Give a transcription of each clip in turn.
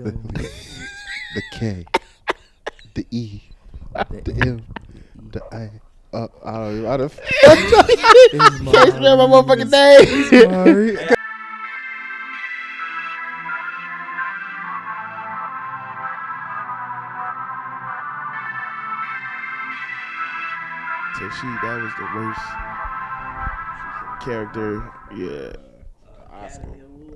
The K, the E, the M, the I. I don't know. I don't. Can't spell my motherfucking name. So that was the worst character. Yeah. Oscar.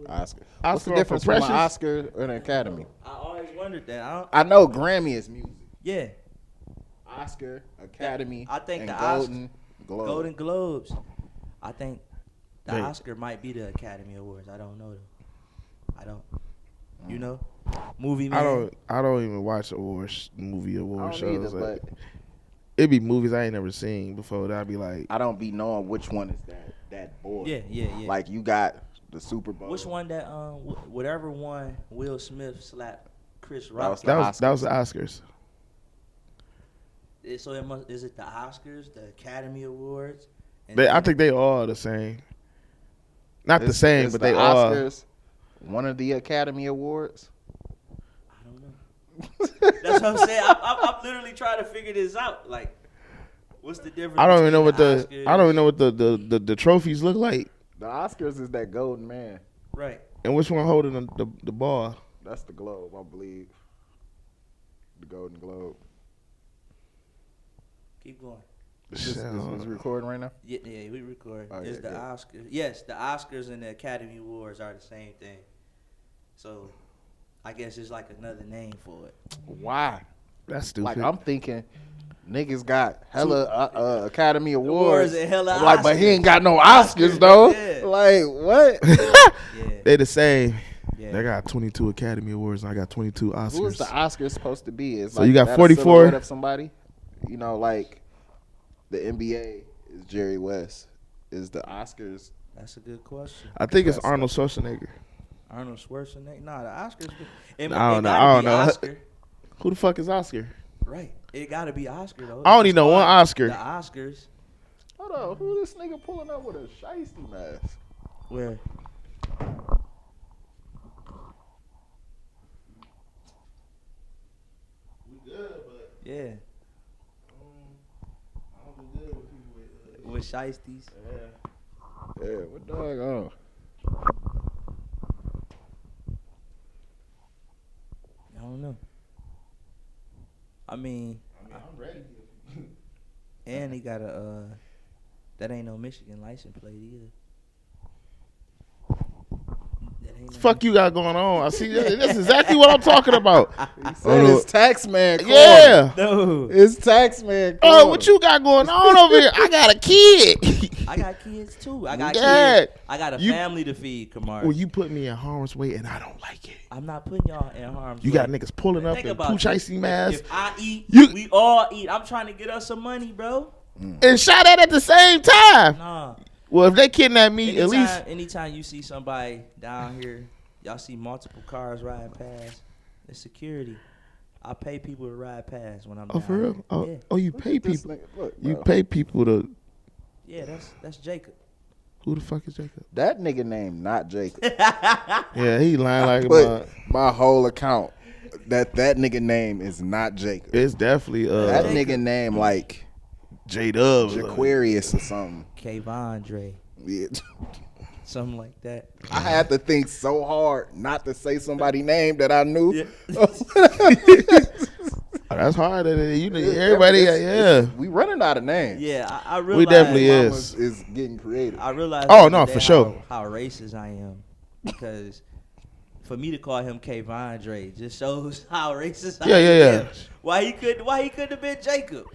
What's Oscar the difference for between an Precious? Oscar and an Academy? I always wondered that. I know Grammy is music. Yeah. Oscar, Academy, I think and the Golden Globe. Golden Globes. I think the Wait. Oscar might be the Academy Awards. I don't know though. I don't. You know, movie man. I don't even watch movie I award don't shows. either, Like, but it be movies I ain't never seen before. That I'd be like, I don't be knowing which one is that board. Yeah. Like you got the Super Bowl. Which one that whatever one Will Smith slapped Chris Rock? the that was the Oscars. So is it the Oscars, the Academy Awards? I think they all the same. Not the same, Is but the they all. Oscars one of the Academy Awards. I don't know. That's what I'm saying. I'm literally trying to figure this out. Like, what's the difference? I don't even know what between I don't even know what the trophies look like. The Oscars is that golden man. Right. And which one holding the ball? That's the Globe, I believe. The Golden Globe. Keep going. Is this recording right now? Yeah, we record. Oh, It's yeah, the yeah. Oscars. Yes, the Oscars and the Academy Awards are the same thing. So, I guess it's like another name for it. Why? That's stupid. Like I'm thinking, niggas got hella Academy Awards. And hella I'm like, but he Oscars. ain't got no Oscars though. Yeah. Like what? Yeah. They the same. Yeah. They got 22 Academy Awards and I got 22 Oscars. Who is the Oscars supposed to be? Is So you got that a 44? silhouette of somebody? You know, like the NBA is Jerry West. Is the Oscars? That's a good question. I think it's Arnold Schwarzenegger. Arnold Schwarzenegger? Nah, the Oscars. It I don't know. gotta I don't be know. Oscar. Who the fuck is Oscar? Right. It gotta be Oscar though. I only It's know one called Oscar. The Oscars. Hold on, who this nigga pulling up with a shiesty mask? Where? We good, but Yeah. I don't do good with people With shiesties. Yeah, what dog on? I don't know. I mean, I'm ready. and he got a that ain't no Michigan license plate either. That ain't no Fuck you got going on. I see. That's exactly what I'm talking about. He said it's Taxman Corner. Yeah. No. It's Taxman Corner. Oh, what you got going on over here? I got a kid. I got kids too. I got Yeah. kids. I got a You- family to feed, Kemarre. Well, you put me in harm's way, and I don't like it. I'm not putting y'all in harm's You way. got niggas pulling up Think in about pooch it. icy masks If I eat, You- we all eat. I'm trying to get us some money, bro. and shot at the same time. Nah. Well, if they kidnap me, at least Anytime you see somebody down here, y'all see multiple cars riding past, it's security. I pay people to ride past when I'm down for real. here. Oh, Yeah. oh, you Look pay at this people. nigga. Look, You bro. pay people to. Yeah, that's Jacob. Who the fuck is Jacob? That nigga name not Jacob. Yeah, he lying like a Put mug. my whole account that nigga name is not Jacob. It's definitely That nigga name like J Dub. Jaquarius or something. Kayvondre, Yeah. something like that. I had to think so hard not to say somebody's name that I knew. Yeah. That's hard. You know, everybody. Yeah. We running out of names. Yeah, I realize. We definitely Mamas is. is getting creative. I realize. Oh, the other no, day for sure. How racist I am, because for me to call him Kayvondre just shows how racist I Yeah, yeah, am. yeah. Why he couldn't have been Jacob?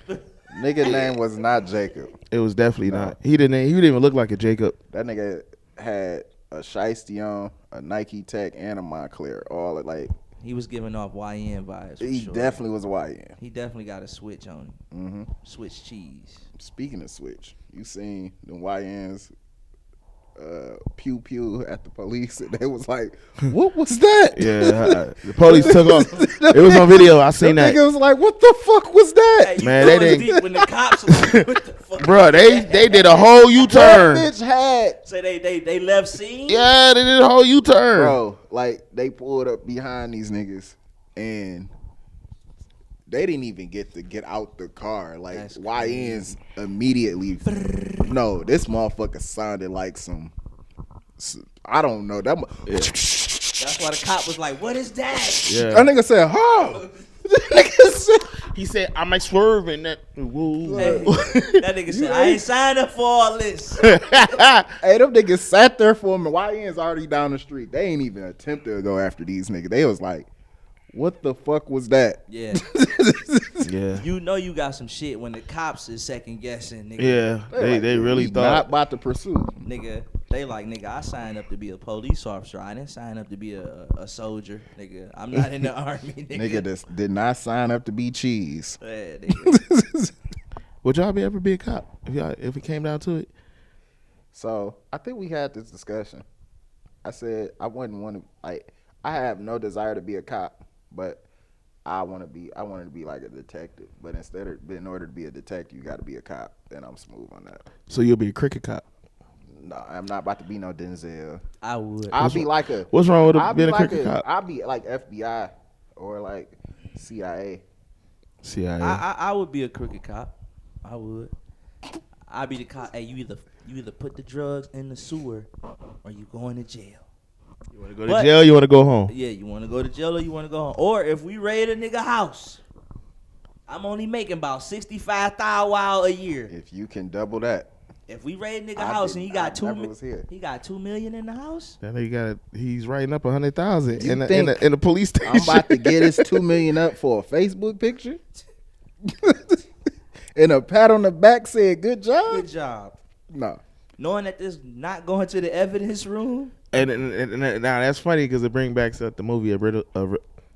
Nigga name was not Jacob. It was definitely No. not. He didn't even look like a Jacob. That nigga had a shiesty on, a Nike Tech, and a Montclair. All like He was giving off YN vibes. For he sure. definitely was a YN. He definitely got a switch on him. Mm-hmm. Switch cheese. Speaking of switch, you seen the YNs pew pew at the police, and they was like, "What was that?" Yeah, the police took off. It was on video. I seen that. Nigga was like, "What the fuck was that?" Hey, you Man, know they it's didn't- deep when the cops was like, what the fuck? Bro, they did a whole That U-turn. bitch had, So they left scene? Yeah, they did a whole U-turn. bro. Like they pulled up behind these niggas, and they didn't even get out the car. Like That's YNs immediately. No, this motherfucker sounded like some. I don't know that. That's why the cop was like, what is that? Yeah. That nigga said, "Huh." Nigga said, He said, "I might swerve in that." Woo. Hey, that nigga said, I ain't signed up for all this. "Hey, them niggas sat there for him. And YN's already down the street. They ain't even attempted to go after these niggas. They was like, what the fuck was that?" Yeah. Yeah. You know you got some shit when the cops is second guessing, nigga. Yeah. They really We thought. not about to pursue. Nigga, they like, nigga, I signed up to be a police officer. I didn't sign up to be a soldier, nigga. I'm not in the army, nigga. Nigga this did not sign up to be cheese. Yeah, nigga. Would y'all ever be a cop if it came down to it? So I think we had this discussion. I said I wouldn't want to, like, I have no desire to be a cop, but I wanted to be like a detective. But in order to be a detective, you got to be a cop. Then I'm smooth on that. So you'll be a cricket cop. No, I'm not about to be no Denzel. I would. I'll be like a. What's wrong with I'll being be a like cricket cop? I'll be like FBI or like CIA. CIA. I would be a crooked cop. I would. I'd be the cop. Hey, you either put the drugs in the sewer or you going to jail. You want to go to jail? You want to go home? Yeah, you want to go to jail or you want to go home. Or if we raid a nigga house, I'm only making about 65,000 a year. If you can double that, If we raid a nigga house and he got he got $2 million in the house. That nigga he's writing up 100,000 You in think the police station. I'm about to get his $2 million up for a Facebook picture, and a pat on the back said "Good job." Good job. No, Knowing that this not going to the evidence room. And now that's funny because it brings back the movie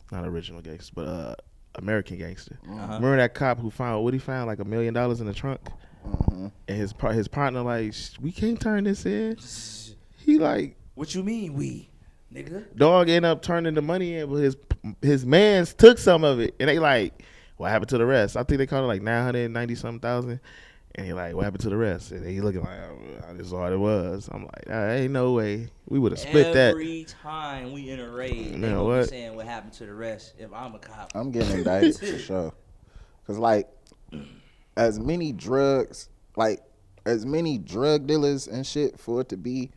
not Original Gangster, but American Gangster. Remember that cop who found like $1 million in the trunk, and his partner like, we can't turn this in. He like, What you mean we, nigga? dog ended up turning the money in, but his mans took some of it, and they like, what happened to the rest? I think they called it like 990 something thousand. And he like, what happened to the rest? And he looking like, oh, this is all it was. I'm like, ain't no way. We would have split that. Every time we in a raid, Man, they gonna what? be saying what happened to the rest. If I'm a cop, I'm getting indicted for sure. Cause like, as many drug dealers and shit for it to be,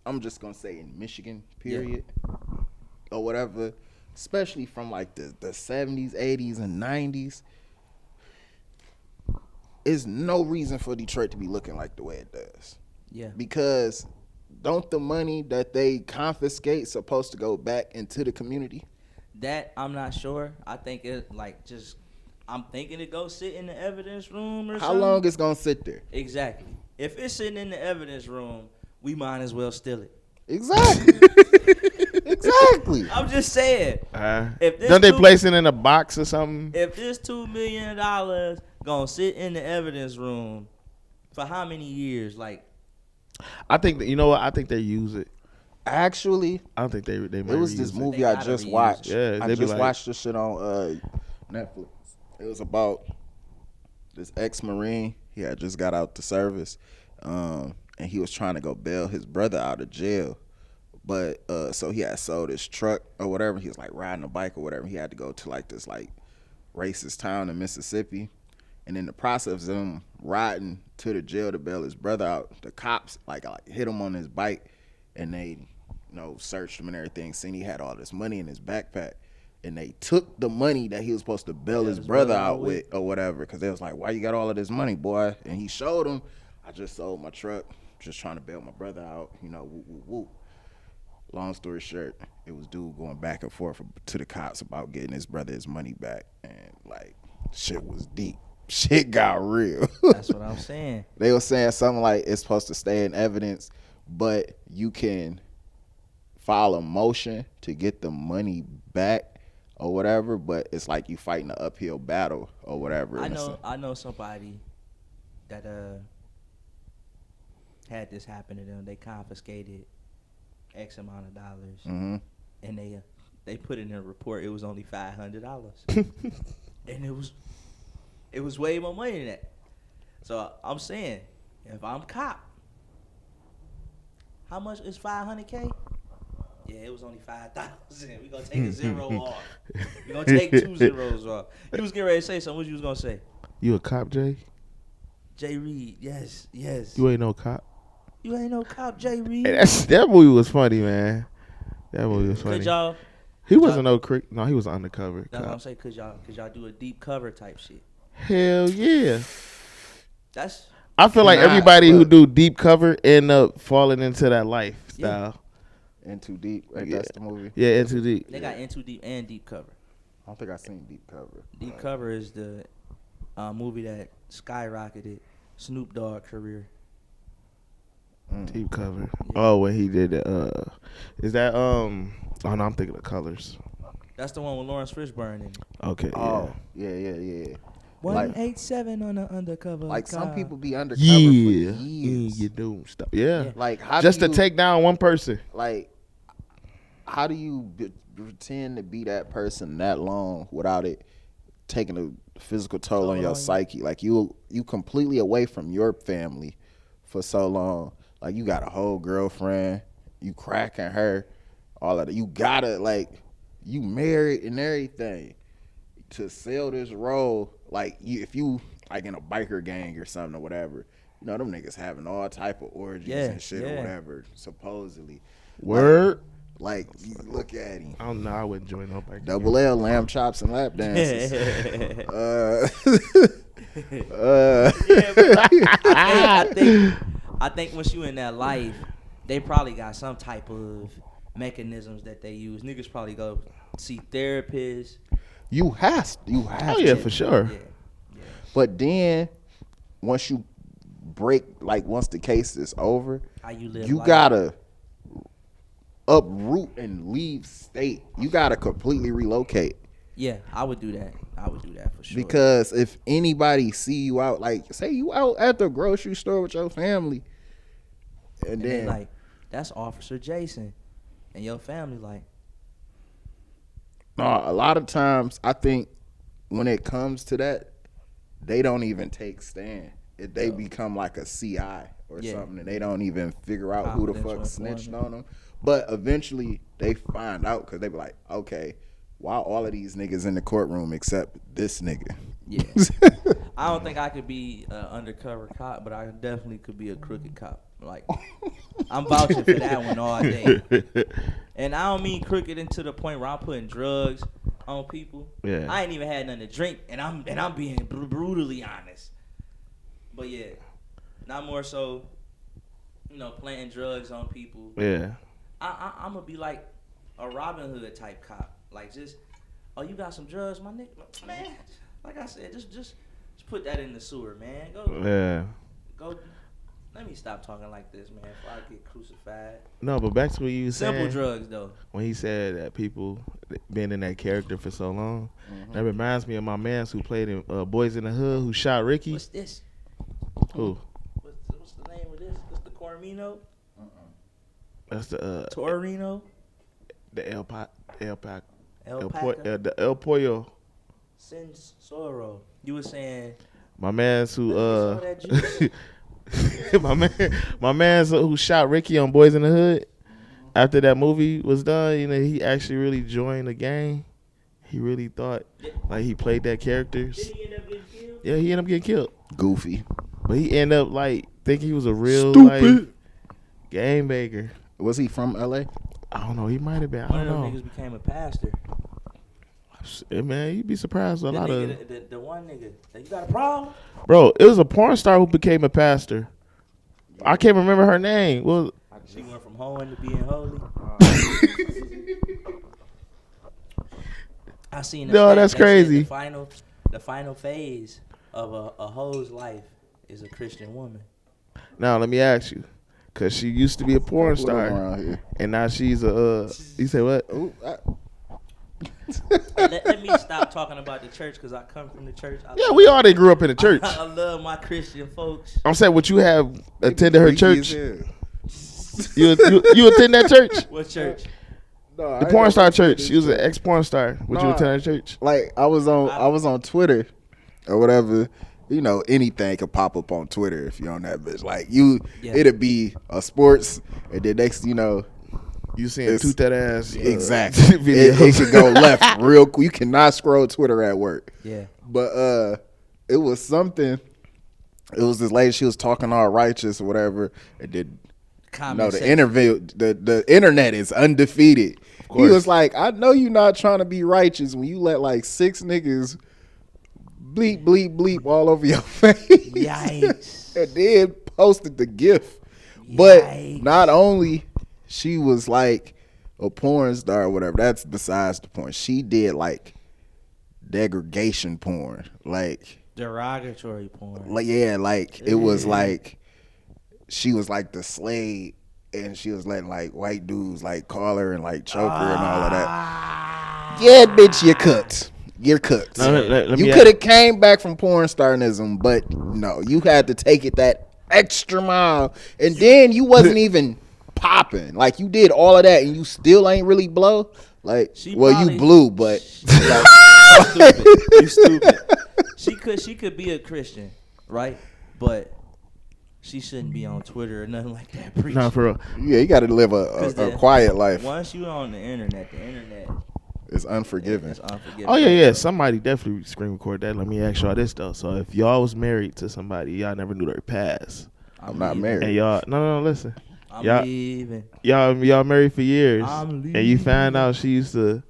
I'm just gonna say in Michigan, period, or whatever, especially from like the 70s, 80s, and 90s. Is no reason for Detroit to be looking like the way it does. yeah, Because don't the money that they confiscate supposed to go back into the community? that I'm not sure. I think it I'm thinking to go sit in the evidence room or How something. long it's gonna sit there? Exactly. If it's sitting in the evidence room, we might as well steal it. Exactly. Exactly. I'm just saying. If this Don't they two- place it in a box or something? If this $2 million gonna sit in the evidence room for how many years? Like, I think that, you know what? I think they use it. Actually, I don't think they might it was reuse this it. movie They I gotta just reuse watched. it. Yeah, I they be just like- watched this shit on Netflix. It was about this ex-Marine. He had just got out the service, and he was trying to go bail his brother out of jail. But so he had sold his truck or whatever. He was like riding a bike or whatever. He had to go to like this like racist town in Mississippi. And in the process of him riding to the jail to bail his brother out, the cops like hit him on his bike, and they searched him and everything. Seen he had all this money in his backpack, and they took the money that he was supposed to bail his brother out with or whatever, because they was like, "Why you got all of this money, boy?" And he showed him, "I just sold my truck, just trying to bail my brother out." Woo woo woo. Long story short, it was dude going back and forth to the cops about getting his brother his money back, and like shit was deep. Shit got real. that's what I'm saying. They were saying something like it's supposed to stay in evidence, but you can file a motion to get the money back or whatever, but it's like you fighting an uphill battle or whatever. I know somebody that had this happen to them. They confiscated X amount of dollars, Mm-hmm. and they put in a report it was only $500, and it was way more money than that. So I'm saying, if I'm cop, how much is 500K? Yeah, it was only 5,000. We gonna take a zero off. We gonna take 2 zeros off. You was getting ready to say something. What you was gonna say? You a cop, Jay? Jay Reed, yes. You ain't no cop. You ain't no cop, Jay Reed. Hey, that movie was funny, man. That movie was funny. Could y'all? He wasn't no crick. No, he was undercover. That's what I'm Cop. saying. Could y'all do a deep cover type shit? Hell yeah. That's I feel like Nah, everybody who but- do deep cover end up falling into that lifestyle. In Too Deep. Like, Yeah. that's the movie. Yeah, into deep. they got Into Deep and Deep Cover. I don't think I seen Deep Cover. Deep Cover is the movie that skyrocketed Snoop Dogg career. Deep cover. Yeah. Oh, when he did is that oh no, I'm thinking of Colors. That's the one with Lawrence Fishburne in it. Okay. Oh, yeah. 187 on the undercover. Like some car. people be undercover Yeah. for years. You do stuff. Yeah. Yeah. Like how Just do to you, take down one person. like how do you pretend to be that person that long without it taking a physical toll on on your you. psyche? Like you completely away from your family for so long. Like you got a whole girlfriend, you cracking her, all of that. You gotta you married and everything to sell this role. Like if you like in a biker gang or something or whatever, you know them niggas having all type of orgies Yeah, and shit or yeah. whatever. Supposedly, Word. like you look at him. I don't know. I wouldn't join no bike. Double L, lamb chops, and lap dances. Yeah, but I think once you in that life, they probably got some type of mechanisms that they use. Niggas probably go see therapists. You have Oh to. yeah, for sure. Yeah. But then once you break, like once the case is over, How you live you life. gotta uproot and leave state. You gotta completely relocate. Yeah, I would do that. I would do that for sure. Because if anybody see you out, like say you out at the grocery store with your family, and and then then like, that's Officer Jason, and your family like, a lot of times I think when it comes to that, they don't even take stand. They become like a CI or Yeah. something, and they don't even figure out who the fuck Confidential snitched informant. on them. But eventually they find out because they be like, okay, why all of these niggas in the courtroom except this nigga? yeah. I don't think I could be an undercover cop, but I definitely could be a crooked cop. Like, I'm vouching for that one all day. And I don't mean crooked into the point where I'm putting drugs on people. Yeah. I ain't even had nothing to drink, and I'm being brutally honest. But yeah, not more so, planting drugs on people. Yeah. I'm gonna be like a Robin Hood type cop. Like just, oh, you got some drugs, my nigga, man. Like I said, just put that in the sewer, man. Go. Let me stop talking like this, man, before I get crucified. No, but back to what you was Simple saying. drugs, though. When he said that people been in that character for so long, that reminds me of my man who played in Boys in the Hood, who shot Ricky. What's this? Who? What's the name of this? This the Cormino? That's the Torino? the El Alpaca? Pollo. Sin Soro. You were saying My man's who Let me some of that juice. my man's who shot Ricky on Boys in the Hood. After that movie was done, he actually really joined the gang. He really thought like he played that character. Did he end up getting killed? Yeah, he ended up getting killed. Goofy. But he ended up like thinking he was a real Stupid. like game maker. Was he from LA? I don't know. He might have been. I One of don't them know. niggas became a pastor. Hey, man, you'd be surprised. A The lot nigga, of the one nigga, like, you got a problem? bro. It was a porn star who became a pastor. I can't remember her name. Well, She went from hoeing to being holy. I seen. No, that's that said crazy. The final phase of a hoe's life is a Christian woman. now let me ask you, cause she used to be a porn Put him star, around here. and now she's a. You say what? Ooh, Let me stop talking about the church because I come from the church. Yeah, we all grew up in the church. I love my Christian folks. I'm saying, would you have attended her Freaky as church? hell. You attend that church? What church? No, The porn star church. She was an ex porn star. Would you No, attend that church? Like I was on Twitter or whatever. You know, anything could pop up on Twitter if you're on that bitch. Like it'd be a sports, and then next, you know, You seeing toot that ass? Exactly. It could go left real quick. You cannot scroll Twitter at work. Yeah. But it was something. It was this lady. She was talking all righteous or whatever, and then the internet is undefeated. He was like, I know you not trying to be righteous when you let like 6 niggas bleep, bleep, bleep all over your face. Yikes. And then posted the GIF. But not only she was like a porn star or whatever, that's besides the point. She did like degradation porn. Like derogatory porn. Like it was like she was like the slave and she was letting like white dudes like call her and like choke her and all of that. Yeah, bitch, you're cooked. You're cooked. You could have came back from porn starnism, but no, you had to take it that extra mile, and then you wasn't even popping. Like you did all of that, and you still ain't really blow. Like, you blew, but you stupid. She could be a Christian, right? But she shouldn't be on Twitter or nothing like that. Preaching. No, for real. Yeah, you got to live a quiet life. Once you on the internet is unforgiving. It's unforgiving. Oh yeah. Somebody definitely screen record that. Let me ask y'all this though. So if y'all was married to somebody, y'all never knew their past. I'm not married. And y'all, no, listen. I'm leaving. Y'all married for years, and you found out she used to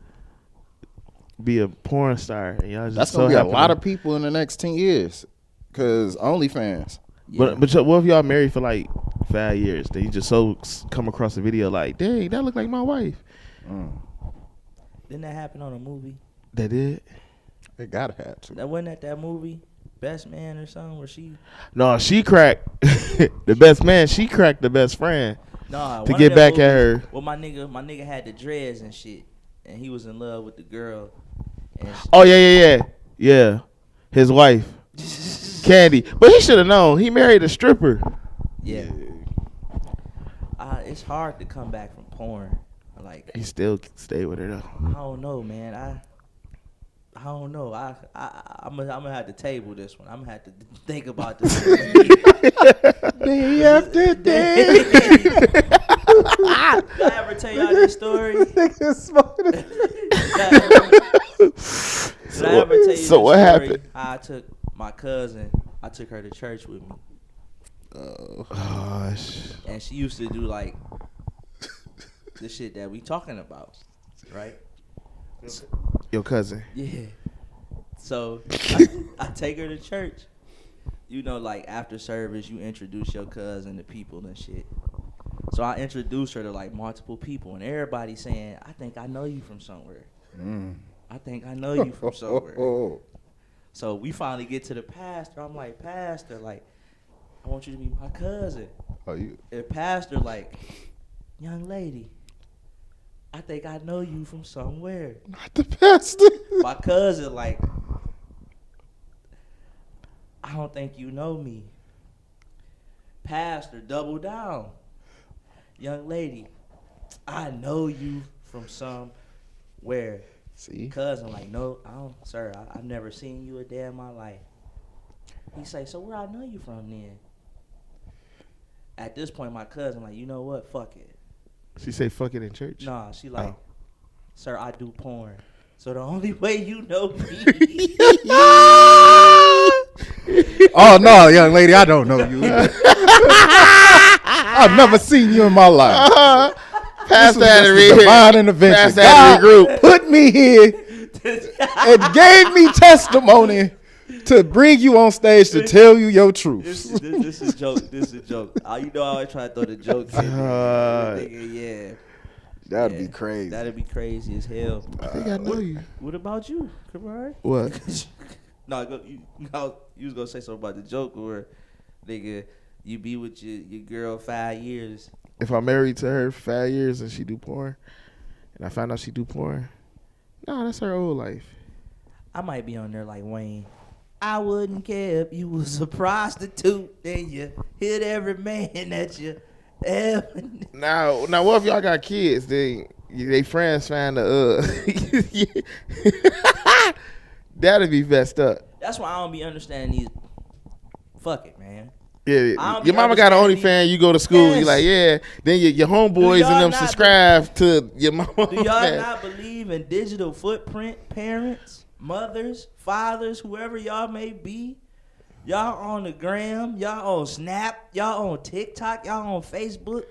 be a porn star, and y'all just that's gonna be a lot of people in the next 10 years, cause OnlyFans. Yeah. But what if y'all married for like 5 years? Then you just come across a video like, dang, that look like my wife. Didn't that happen on a movie? That did. It gotta have to. That wasn't that movie, Best Man or something, where she. No, she cracked the best man. She cracked the best friend. Nah, to get back at her. Well, my nigga had the dreads and shit, and he was in love with the girl. Oh yeah. His wife, Candy. But he should have known. He married a stripper. Yeah. It's hard to come back from porn. Like he still stay with her though. I don't know, man. I don't know. I'm gonna have to table this one. I'm gonna have to think about this. Day after day. Did I ever tell y'all this story? So what happened? I took my cousin. I took her to church with me. And she used to do like the shit that we talking about, right? Your cousin. Yeah. So I take her to church. You know, like after service, you introduce your cousin to people and shit. So I introduced her to like multiple people, and everybody saying, "I think I know you from somewhere. I think I know you from somewhere." So we finally get to the pastor. I'm like, "Pastor, like, I want you to be my cousin." And pastor like, "Young lady, I think I know you from somewhere." Not the pastor. My cousin like, "I don't think you know me." Pastor double down. "Young lady, I know you from somewhere." See? Cousin like, "No, I don't, sir. I've never seen you a day in my life." He say, "So where I know you from then?" At this point, my cousin like, "You know what? Fuck it." She say fuck it in church? Nah, she like, "Sir, I do porn. So the only way you know me." Oh no, young lady, I don't know you. I've never seen you in my life. Pastor had to read divine intervention. God put me here and gave me testimony to bring you on stage to tell you your truth. This is joke. This is a joke. You know I always try to throw the jokes in there. Yeah. That'd be crazy. That'd be crazy as hell. I think I know you. What about you, Kemarre? What? You was gonna say something about the joke, or nigga, you be with your girl 5 years. If I'm married to her 5 years and she do porn, and I find out she do porn, No, that's her old life. I might be on there like Wayne. I wouldn't care if you was a prostitute, then you hit every man that you ever. Now, what if y'all got kids? They friends find that'd be messed up. That's why I don't be understanding these. Fuck it, man. Yeah, your mama got an OnlyFans. You go to school. Yes. You like, yeah. Then your homeboys and them subscribe to your mama. Do y'all not believe in digital footprint? Parents, mothers, fathers, whoever y'all may be, y'all on the gram, y'all on Snap, y'all on TikTok, y'all on Facebook,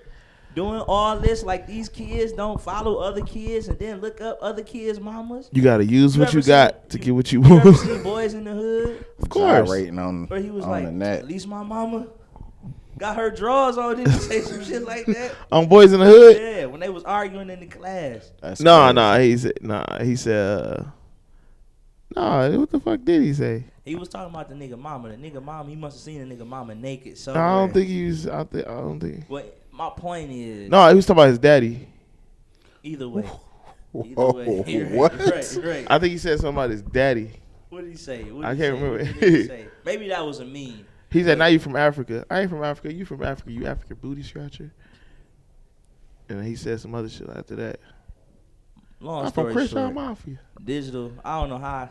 doing all this like these kids don't follow other kids and then look up other kids' mamas. You gotta use what you got to get what you You want. ever seen Boys in the Hood? Of course. Rating on, Where he was on like, the net. at least my mama got her drawers on. Didn't he say some shit like that? On Boys in the Hood? Yeah, when they was arguing in the class. That's No, crazy. he said, what the fuck did he say? He was talking about the nigga mama. The nigga mama, he must have seen the nigga mama naked somewhere. No, I don't think he was out there. I don't think. But my point is, No, he was talking about his daddy. either way. Whoa, what? Right. I think he said something about his daddy. What did he say? I can't remember. What did he say? Maybe that was a meme. He said, now you from Africa. I ain't from Africa. You from Africa. You African booty scratcher. And he said some other shit after that. Long I'm from story Christian short, Mafia. digital, I don't know how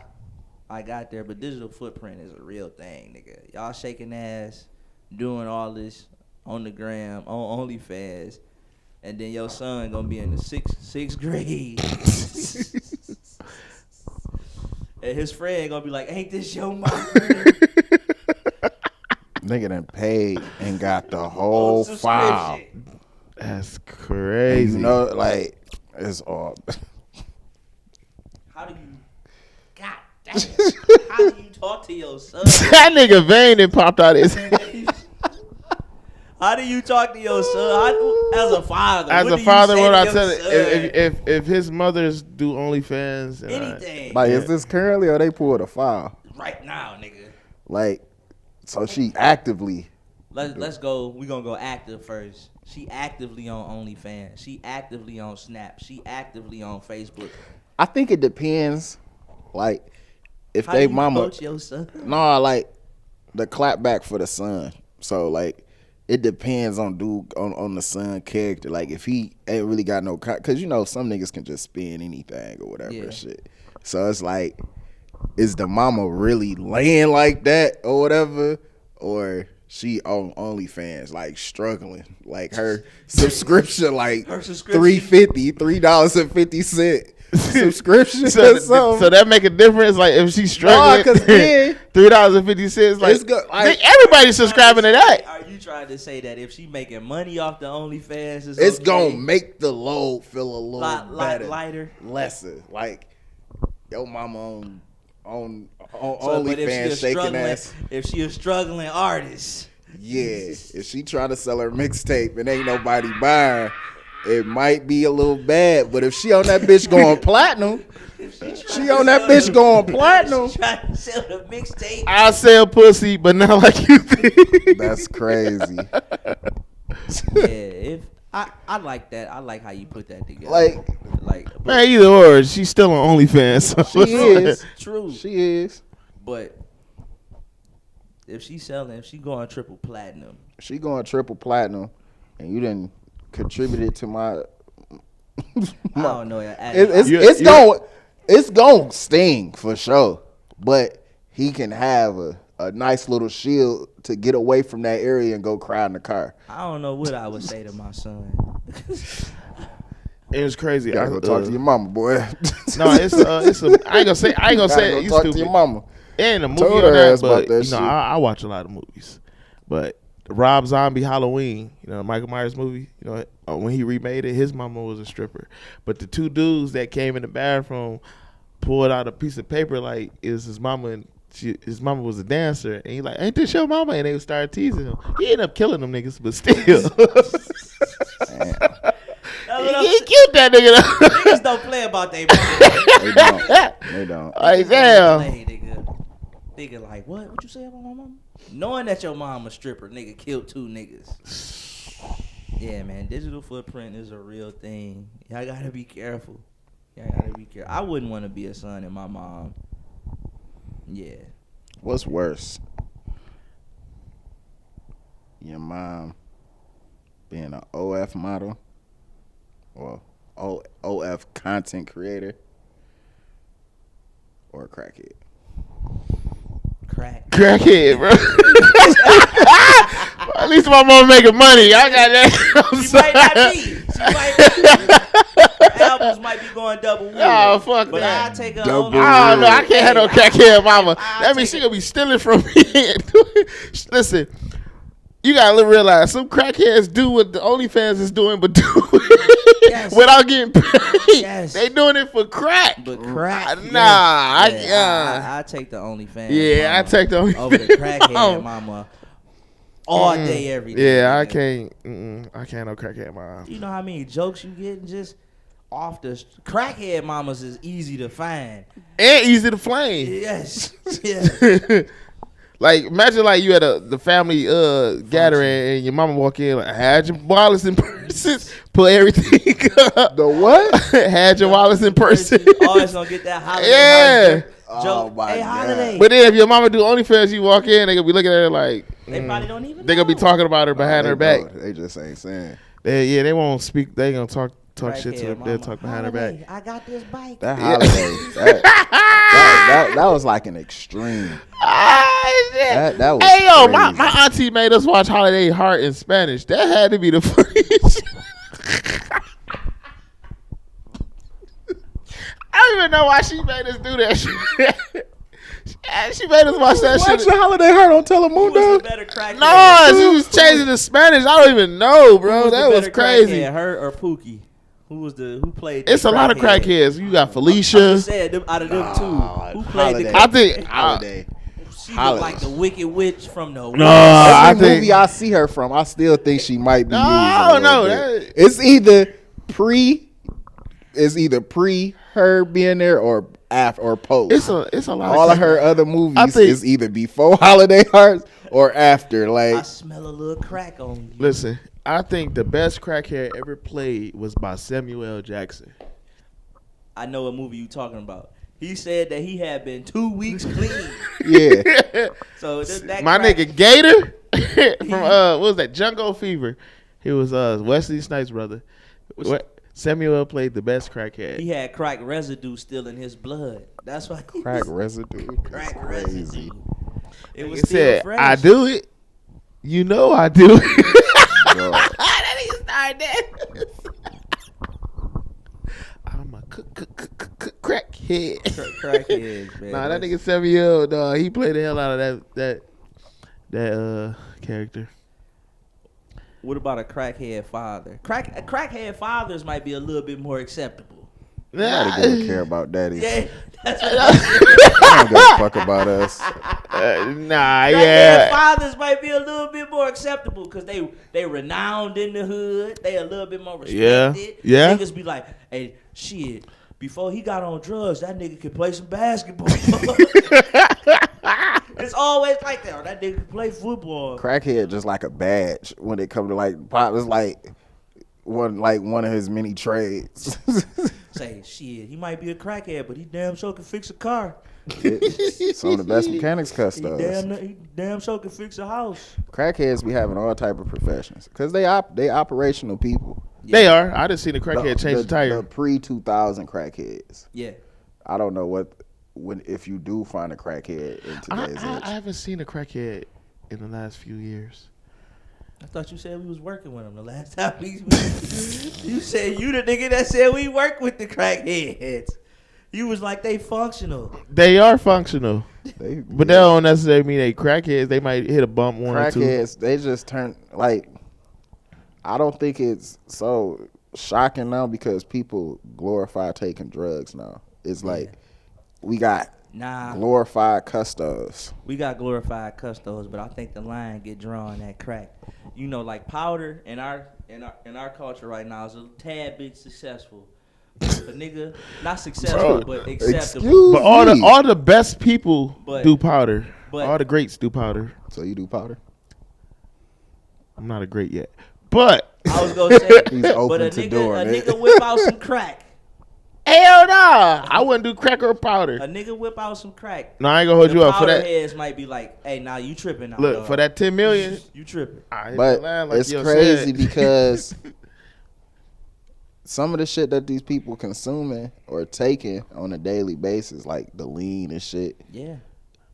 I got there, but digital footprint is a real thing, nigga. Y'all shaking ass, doing all this on the gram, on OnlyFans, and then your son gonna be in the sixth grade. And his friend gonna be like, ain't this your mom? Nigga done paid and got the whole file. That's And crazy. you know, like, it's all. How do you, God damn, how do you talk to your son? That nigga vein that popped out his How do you talk to your son? As a father, As what a do you father, say what to I your tell you, son? if his mothers do OnlyFans, and Anything. Like, is this currently or they pulled a file? Right now, nigga. Like, so she actively. Let's go. We gonna go active first. She actively on OnlyFans. She actively on Snap. She actively on Facebook. I think it depends. Like, if How they do you mama. coach your son? No, like, the clap back for the son. So, like, it depends on on the son character. Like, if he ain't really got no, because you know some niggas can just spin anything or whatever Yeah. shit. So it's like, is the mama really laying like that or whatever, or she on OnlyFans like struggling, like her subscription like Her subscription. $3.50 subscription. so that make a difference. Like if she's struggling, because then $3.50. Like, it's like everybody's subscribing to that. Are you trying to say that if she making money off the OnlyFans, it's okay, gonna make the load feel a little better, lighter? lesser. Like your mama on So, but if she OnlyFans a shaking struggling, ass. if she a struggling artist, Yeah, if she trying to sell her mixtape and ain't nobody buying, it might be a little bad. But if she on that bitch going platinum, she on that bitch going platinum. she trying to sell the mixtape. I sell pussy, but not like you think. That's crazy. Yeah, if I like that. I like how you put that together. Like but Man, either or, she's still on OnlyFans. So she is. true. She is. But if she going triple platinum, She going triple platinum, and you didn't contributed to my. I don't know. It's gonna sting for sure, but he can have a nice little shield to get away from that area and go cry in the car. I don't know what I would say to my son. It was crazy. You gotta go talk to your mama, boy. No, it's I ain't gonna say it. Go You talk stupid. to your mama. It ain't a movie Told on her that, ass but about that you know, shit. I watch a lot of movies. But Rob Zombie Halloween, you know, Michael Myers movie, you know, when he remade it, his mama was a stripper. But the two dudes that came in the bathroom pulled out a piece of paper like it was his mama, and his mama was a dancer, and he like, ain't this your mama? And they started teasing him. He ended up killing them niggas, but still. He killed that nigga. Niggas don't play about they mama. They don't. Like, damn. Play, nigga like, what you say about my mama? Knowing that your mom a stripper, nigga killed 2 niggas. Yeah, man, digital footprint is a real thing. Y'all gotta be careful. Yeah, I gotta be careful. I wouldn't want to be a son in my mom. Yeah. What's worse? Your mom being an OF model or OF content creator or a crackhead? Crackhead, bro. At least my mom making money. I got that. She might not be. Albums might be going double wood. Oh, fuck but that. I take her Double own. wood. I don't know. I can't have no crackhead mama. I That means take she gonna be stealing from me. Listen, you gotta realize some crackheads do what the OnlyFans is doing, but do it Yes. without getting paid. Yes. They doing it for crack. But crack. Nah, I take the OnlyFans. Yeah, mama I take the OnlyFans. over the crackhead mama all day, every day. Yeah, I nigga. can't. I can't no crackhead mama. You know how many jokes you getting just off the crackhead mamas is easy to find. And easy to flame. Yes. Yeah. Like imagine like you at the family gathering and your mama walk in like had your wallets in purses, put everything up. The what? Had your wallets in purses. Always gonna get that holiday. Yeah. Joke. Oh, my Hey, God. holiday. But then if your mama do OnlyFans, you walk in, they gonna be looking at her like They probably don't even. they gonna be know. talking about her behind They her back. don't. They just ain't saying. They won't speak. They gonna talk shit to her. Crackhead They'll mama. talk behind her Holiday, back. I got this bike. That holiday, that was like an extreme. That was Hey yo, crazy. my auntie made us watch Holiday Heart in Spanish. That had to be the funniest. I don't even know why she made us do that shit. She made us watch that Watch shit. the Holiday Heart on Who was Telemundo. the better crackhead? No, she was changing to Spanish. I don't even know, bro. Who That the was better crazy. crackhead, her or Pookie? Who played? It's the a lot of crackhead? crackheads. You got I Felicia. just said out of them two, who played the? I think. Holiday. She looked like the Wicked Witch from the. No, Every I think. movie I see her from, I still think she might be. No, used a little no, bit. It's either pre her being there or after or post. It's a lot. All of crackheads. her other I movies think- is either before Holiday Hearts or after. I Like smell a little crack on you. Listen, I think the best crackhead ever played was by Samuel L. Jackson. I know what movie you talking about. He said that he had been 2 weeks clean. yeah, So that My crack- nigga Gator from what was that? Jungle Fever. He was Wesley Snipes' brother. Samuel played the best crackhead. he had crack residue still in his blood. That's why he crack was residue. crack It's crazy. residue. It was He still said, fresh. "I do it. You know I do it." Bro. That nigga started that. I'm a crackhead. Crackheads, man. Nah, that nigga Samuel, dog, he played the hell out of that character. What about a crackhead father? Crackhead fathers might be a little bit more acceptable. Nobody give a care about daddies. Yeah, that's what They don't give a fuck about us. Nah, Crackhead yeah. fathers might be a little bit more acceptable because they renowned in the hood. They a little bit more respected. Yeah. Niggas be like, hey, shit. Before he got on drugs, that nigga could play some basketball. It's always like that. Or that nigga could play football. Crackhead just like a badge when it come to like pop. It's like one of his many trades. Say, shit, he might be a crackhead, but he damn sure can fix a car. Some of the best mechanics He customers. damn sure can fix a house. Crackheads be having all type of professions because they operational people. They are. I just seen a crackhead change the tire. The pre-2000 crackheads. Yeah. I don't know if you do find a crackhead in today's age. I haven't seen a crackhead in the last few years. I thought you said we was working with him the last time you said you the nigga that said we work with the crackheads. You was like they functional. They are functional, They, but that don't necessarily mean they crackheads. They might hit a bump one or two. crackheads, they just turn like. I don't think it's so shocking now because people glorify taking drugs now. It's like we got glorified custos. We got glorified custos, but I think the line get drawn at crack. You know, like powder in our culture right now is a tad bit successful. A nigga, not successful, but acceptable. Excuse But all the best people do powder. but- All the greats do powder. So you do powder? I'm not a great yet, but I was gonna say, He's but open a to nigga, doing a it. nigga whip out some crack. Hell nah. I wouldn't do crack or powder. A nigga whip out some crack. No, I ain't gonna hold you up for powder that. Heads might be like, hey, now you tripping now. Look, dog. for that 10 million. You tripping. But it's crazy because some of the shit that these people consuming or taking on a daily basis, like the lean and shit,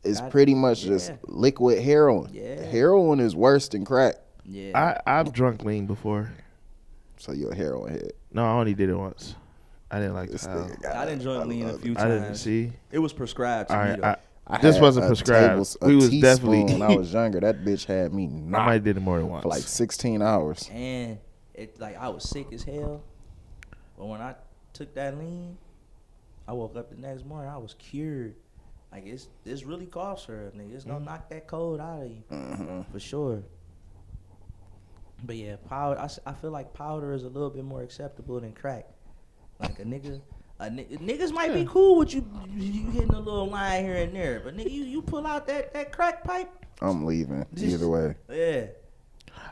is pretty much just liquid heroin. Yeah. Heroin is worse than crack. Yeah. I've drunk lean before. So you're a heroin head. No, I only did it once. I didn't like this. I didn't drink lean a few times. I didn't see. It was prescribed to me. This wasn't prescribed. We was definitely. When I was younger, that bitch had me knocked. I might did it more than once for like 16 hours. And it like I was sick as hell. But when I took that lean, I woke up the next morning. I was cured. Like it's really cough syrup, nigga. It's gonna knock that cold out of you for sure. But yeah, powder. I feel like powder is a little bit more acceptable than crack. Like niggas might be cool with you hitting a little line here and there, but nigga, you pull out that crack pipe. I'm leaving either way. Yeah.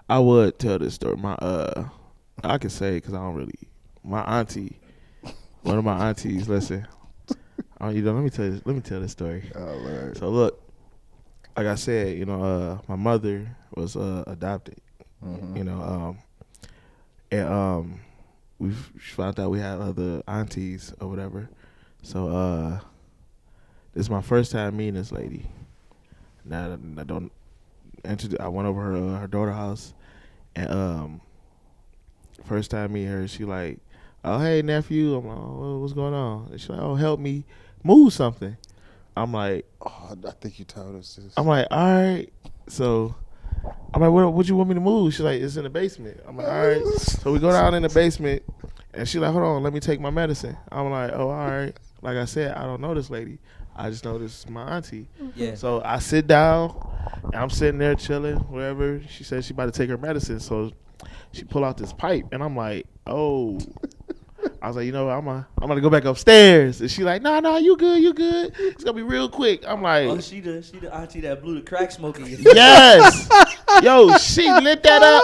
I would tell this story. I could say because I don't really. My auntie, one of my aunties. Listen, let me tell this story. Oh Lord. So look, like I said, my mother was adopted. And we found out we had other aunties or whatever. So this is my first time meeting this lady. Now I went over her daughter's house, and first time meeting her, she like, oh hey nephew, I'm like, oh, what's going on? And she like, oh help me move something. I'm like, oh I think you told us this. I'm like, all right, so. I'm like, what you want me to move? She's like, it's in the basement. I'm like, all right. So we go down in the basement, and she's like, hold on, let me take my medicine. I'm like, oh, all right. Like I said, I don't know this lady. I just know this is my auntie. Yeah. So I sit down, and I'm sitting there chilling, whatever. She said she about to take her medicine, so she pull out this pipe, and I'm like, oh. I was like, I'm gonna go back upstairs, and she like, nah, you good. It's gonna be real quick. I'm like, oh, she the auntie that blew the crack smoke in your face. Yes, yo, she lit that up.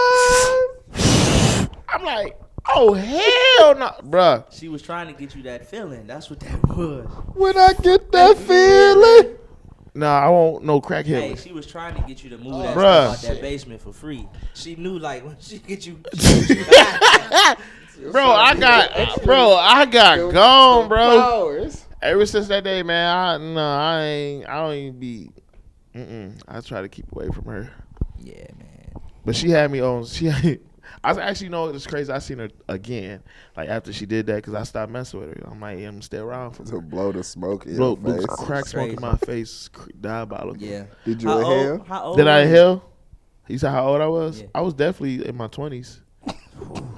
I'm like, oh hell no, bruh. She was trying to get you that feeling. That's what that was. When I get that feeling. Nah, I won't no crack hill. Hey, she was trying to get you to move that bruh. stuff out that basement for free. She knew like when she get you. Bro, I got gone, bro. Flowers. Ever since that day, man, I don't even be. I try to keep away from her. Yeah, man. But she had me on. I was actually, it's crazy. I seen her again, like after she did that, because I stopped messing with her. I'm like, I'm stay around for to blow the smoke in your face. Crack smoke in my face, diabolical. Yeah. Did you inhale? How old? Did I inhale? You said how old I was? Yeah. I was definitely in my 20s.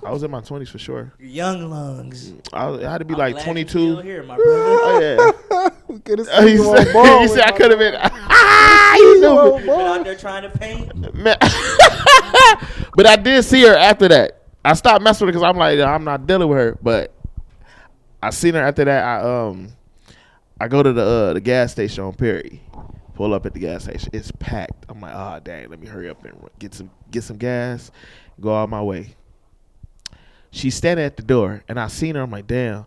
I was in my 20s for sure. Young lungs. I had to be like 22. Still here, my brother. Oh yeah. We could have seen you on He ball. said I could have been. You been out there trying to paint. But I did see her after that. I stopped messing with her because I'm like, I'm not dealing with her. But I seen her after that. I go to the gas station on Perry. Pull up at the gas station. It's packed. I'm like, oh dang, let me hurry up and get some gas. Go all my way. She's standing at the door, and I seen her. I'm like, damn,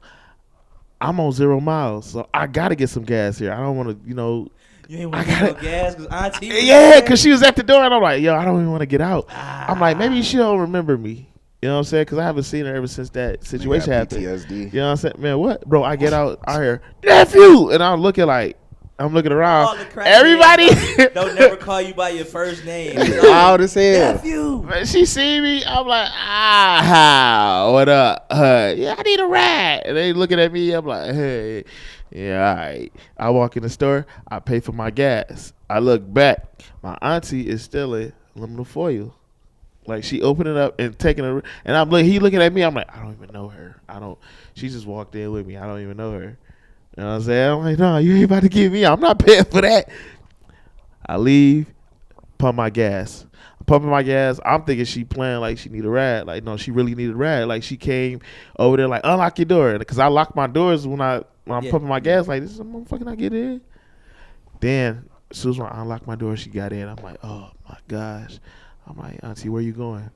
I'm on 0 miles, so I gotta get some gas here. I don't want to, You ain't want to get no gas because auntie. Yeah, because she was at the door, and I'm like, yo, I don't even want to get out. I'm like, maybe she don't remember me. You know what I'm saying? Because I haven't seen her ever since that situation happened. PTSD. You know what I'm saying? Man, what? Bro, I get out here, nephew, and I'm looking around. Everybody don't never call you by your first name. Loud as hell. Nephew. She see me. I'm like, what up? Yeah, I need a ride. And they looking at me. I'm like, hey, yeah, all right. I walk in the store. I pay for my gas. I look back. My auntie is still in aluminum foil. Like she opened it up and taking it. And he looking at me. I'm like, I don't even know her. She just walked in with me. I don't even know her. You know what I'm saying? I'm like, no, you ain't about to give me. I'm not paying for that. I leave, pump my gas. I'm pumping my gas. I'm thinking she playing like she need a ride. Like, no, she really needed a ride. Like, she came over there like, unlock your door. Because I lock my doors when I'm pumping my gas. Like, this is a motherfucker not get in. Then, as soon as I unlock my door, she got in. I'm like, oh, my gosh. I'm like, auntie, where you going?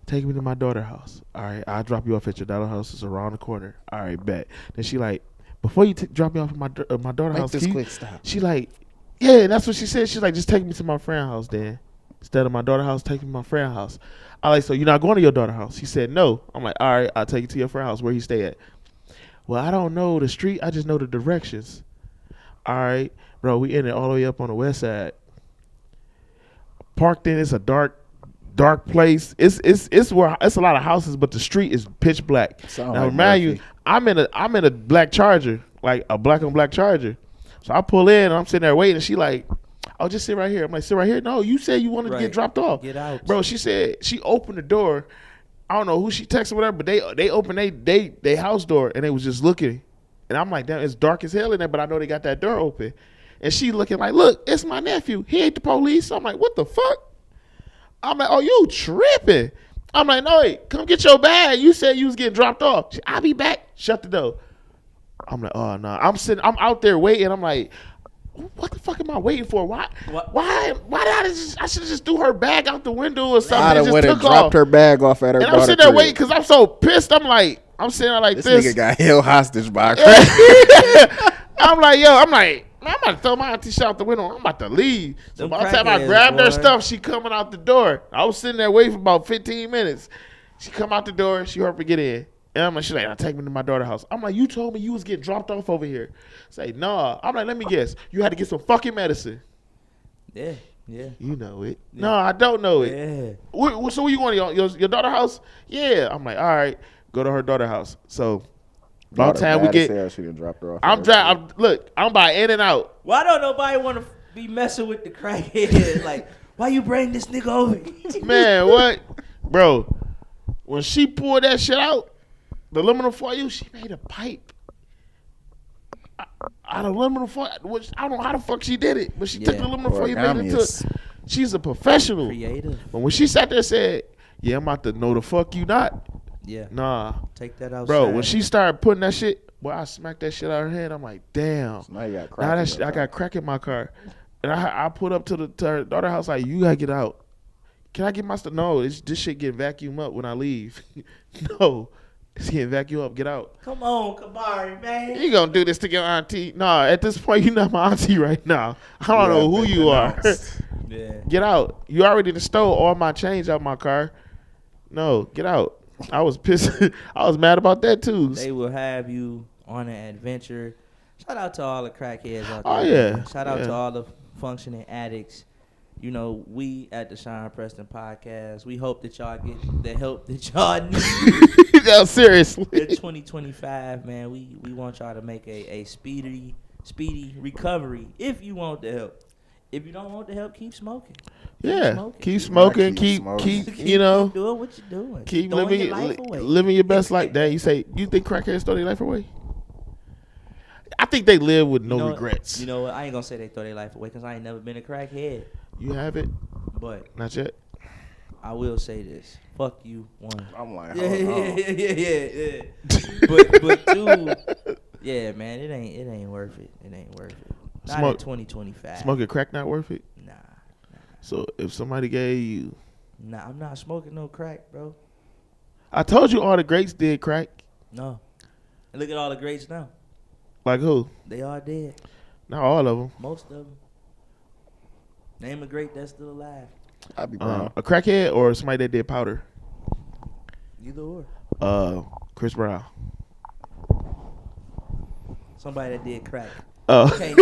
take me to my daughter's house. All right, I'll drop you off at your daughter's house. It's around the corner. All right, bet. Then she like, before you drop me off at my daughter's Make house, this quick stop. she like, yeah, that's what she said. She's like, just take me to my friend's house then. Instead of my daughter's house, take me to my friend's house. I like, so you're not going to your daughter's house? He said, no. I'm like, all right, I'll take you to your friend's house. Where he stay at? Well, I don't know the street. I just know the directions. All right, bro, we in it all the way up on the west side. Parked in, it's a dark place. It's where it's a lot of houses, but the street is pitch black. Sound Now like remind you, Murphy. I'm in a black Charger, like a black on black Charger. So I pull in and I'm sitting there waiting. And she like, oh, just sit right here. I'm like, sit right here. No, you said you wanted to get dropped off. Get out, bro. She said she opened the door. I don't know who she texted or whatever, but they opened they house door and they was just looking. And I'm like, damn, it's dark as hell in there, but I know they got that door open. And she looking like, look, it's my nephew. He ain't the police. I'm like, what the fuck? I'm like, oh, you tripping. I'm like, no, wait, come get your bag. You said you was getting dropped off. I'll be back. Shut the door. I'm like, oh, no. I'm out there waiting. I'm like, what the fuck am I waiting for? Why did I should have just threw her bag out the window or something? I'd have went and dropped her bag off at her and daughter's I'm sitting there crib. waiting because I'm so pissed. I'm sitting there like This this. nigga got held hostage by a crack. I'm like, I'm about to throw my auntie shit out the window. I'm about to leave. So by the time I grabbed her stuff, she coming out the door. I was sitting there waiting for about 15 minutes. She come out the door. She hurry up and get in. And I'm like, she's like, I'll take me to my daughter's house. I'm like, you told me you was getting dropped off over here. Say, nah. I'm like, let me guess. You had to get some fucking medicine. Yeah. You know it. Yeah. No, I don't know it. Yeah. So where you going? Your daughter's house? Yeah. I'm like, all right, go to her daughter's house. So by the time we get, she done dropped her off. I'm by in and out. Why don't nobody want to be messing with the crackhead? Like, why you bring this nigga over here? Man, what? Bro, when she pulled that shit out, the aluminum foil, she made a pipe. Out of aluminum foil, which I don't know how the fuck she did it, but she took the aluminum foil and made it into. She's a professional. Creative. But when she sat there and said, yeah, I'm about to know the fuck you not. Yeah. Nah. Take that outside. Bro, when she started putting that shit, boy, I smacked that shit out of her head. I'm like, damn. So now you got crack. I got crack in my car. And I put up to her daughter's house like, you gotta get out. Can I get my stuff? No, this shit get vacuumed up when I leave. No. It's getting vacuumed up. Get out. Come on, Kemarre, man. You gonna do this to your auntie? Nah, at this point, you're not my auntie right now. I don't know who you are. Yeah. Get out. You already stole all my change out my car. No, get out. I was pissed. I was mad about that too. They will have you on an adventure. Shout out to all the crackheads out there. Oh, yeah. Man. Shout out to all the functioning addicts. You know, we at the Sean Preston podcast, we hope that y'all get the help that y'all need. No, seriously. In 2025, man, we want y'all to make a speedy recovery if you want the help. If you don't want the help, keep smoking. Keep smoking. Keep you know, doing what you're doing. keep throwing your life away. living your best life. Dang, you think crackheads throw their life away? I think they live with no regrets. You know what? I ain't gonna say they throw their life away because I ain't never been a crackhead. You have it? But Not yet. I will say this. Fuck you, one. I'm like, Yeah. But two, yeah, man, it ain't worth it. It ain't worth it. Not in 2025. Smoking crack not worth it? Nah. So if somebody gave you... Nah, I'm not smoking no crack, bro. I told you all the greats did crack. No. And look at all the greats now. Like who? They are dead. Not all of them. Most of them. Name a great that's still alive. I'd be brown. A crackhead or somebody that did powder? Either or. Chris Brown. Somebody that did crack. Oh. Okay,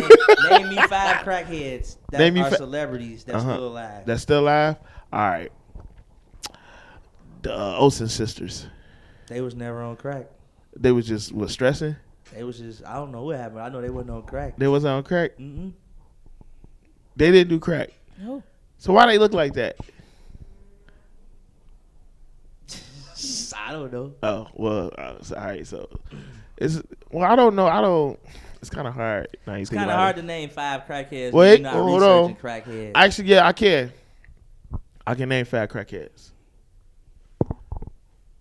name me 5 crackheads that are celebrities that's still alive. That's still alive? All right. The Olsen sisters. They was never on crack. They was just, stressing? They was just, I don't know what happened. I know they wasn't on crack. They wasn't on crack? Mm-mm. They didn't do crack? No. So why they look like that? I don't know. Oh, well, all right. So, I don't know. It's kind of hard. It's kind of hard to name 5 crackheads. Wait, when you're not hold on. researching crackheads. Actually, yeah, I can. I can name 5 crackheads.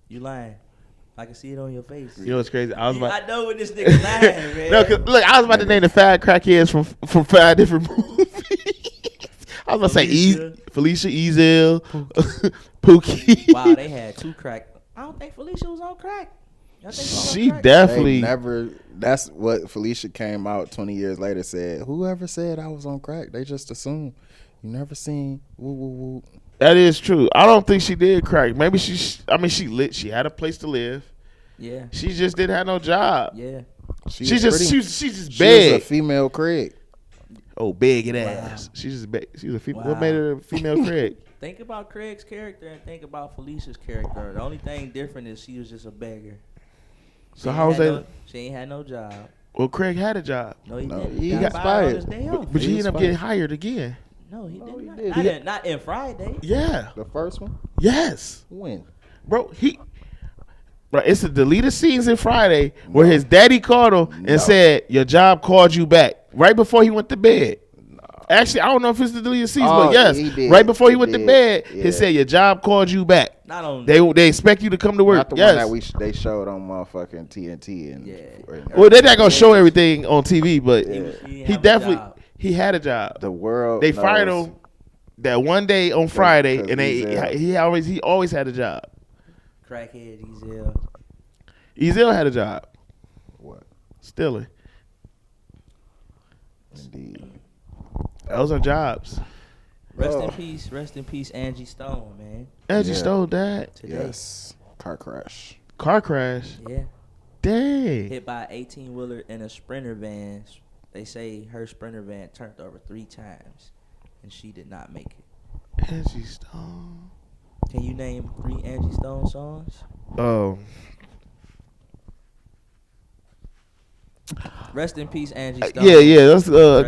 You lying. I can see it on your face. You know what's crazy? I know when this nigga lying, man. No, 'cause, look, I was about to name the 5 crackheads from 5 different movies. I was about to say Felicia Ezel, Pookie. Wow, they had 2 crack. I don't think Felicia was on crack. Y'all think she was on She crack? definitely. They never. That's what Felicia came out 20 years later said. Whoever said I was on crack, they just assumed. You never seen woo woo woo. That is true. I don't think she did crack. Maybe she. I mean, she lit. She had a place to live. Yeah. She just didn't have no job. Yeah. She's just She big. was a female Craig. Oh, big and Wow. ass. She's just big. She's a female. Wow. What made her a female Craig? Think about Craig's character and think about Felicia's character. The only thing different is she was just a beggar. So how was that? She ain't had no job. Well, Craig had a job, No, he No, didn't. he He got got fired on his fired. day off. but he He ended up was getting fired. hired again. No, he No, he did didn't. not. Not in Friday. Yeah. The first one? Yes. When? Bro, it's the deleted scenes in Friday where his daddy called him and said, your job called you back right before he went to bed. Actually, I don't know if it's the deleted scenes, Oh, but yes, he did. right before he He went to did. bed, Yeah. he said, your job called you back. Not on. They expect you to come to work. Not the Yes. one that they showed on motherfucking TNT and Yeah. Well, they're not gonna show everything on TV, but He he didn't have a definitely job. he had a job. the world. They fired knows. him that one day on Friday, 'cause and he always had a job. Crackhead Ezel. Ezel had a job, What? stealing. Indeed. Those are jobs. Rest in peace, Angie Stone, man. Angie Yeah. Stone died. Today. Yes. Car crash. Car crash. Yeah. Dang. Hit by an 18-wheeler in a Sprinter van. They say her Sprinter van turned over 3 times, and she did not make it. Angie Stone. Can you name 3 Angie Stone songs? Rest in peace, Angie Stone. Yeah. That's bro.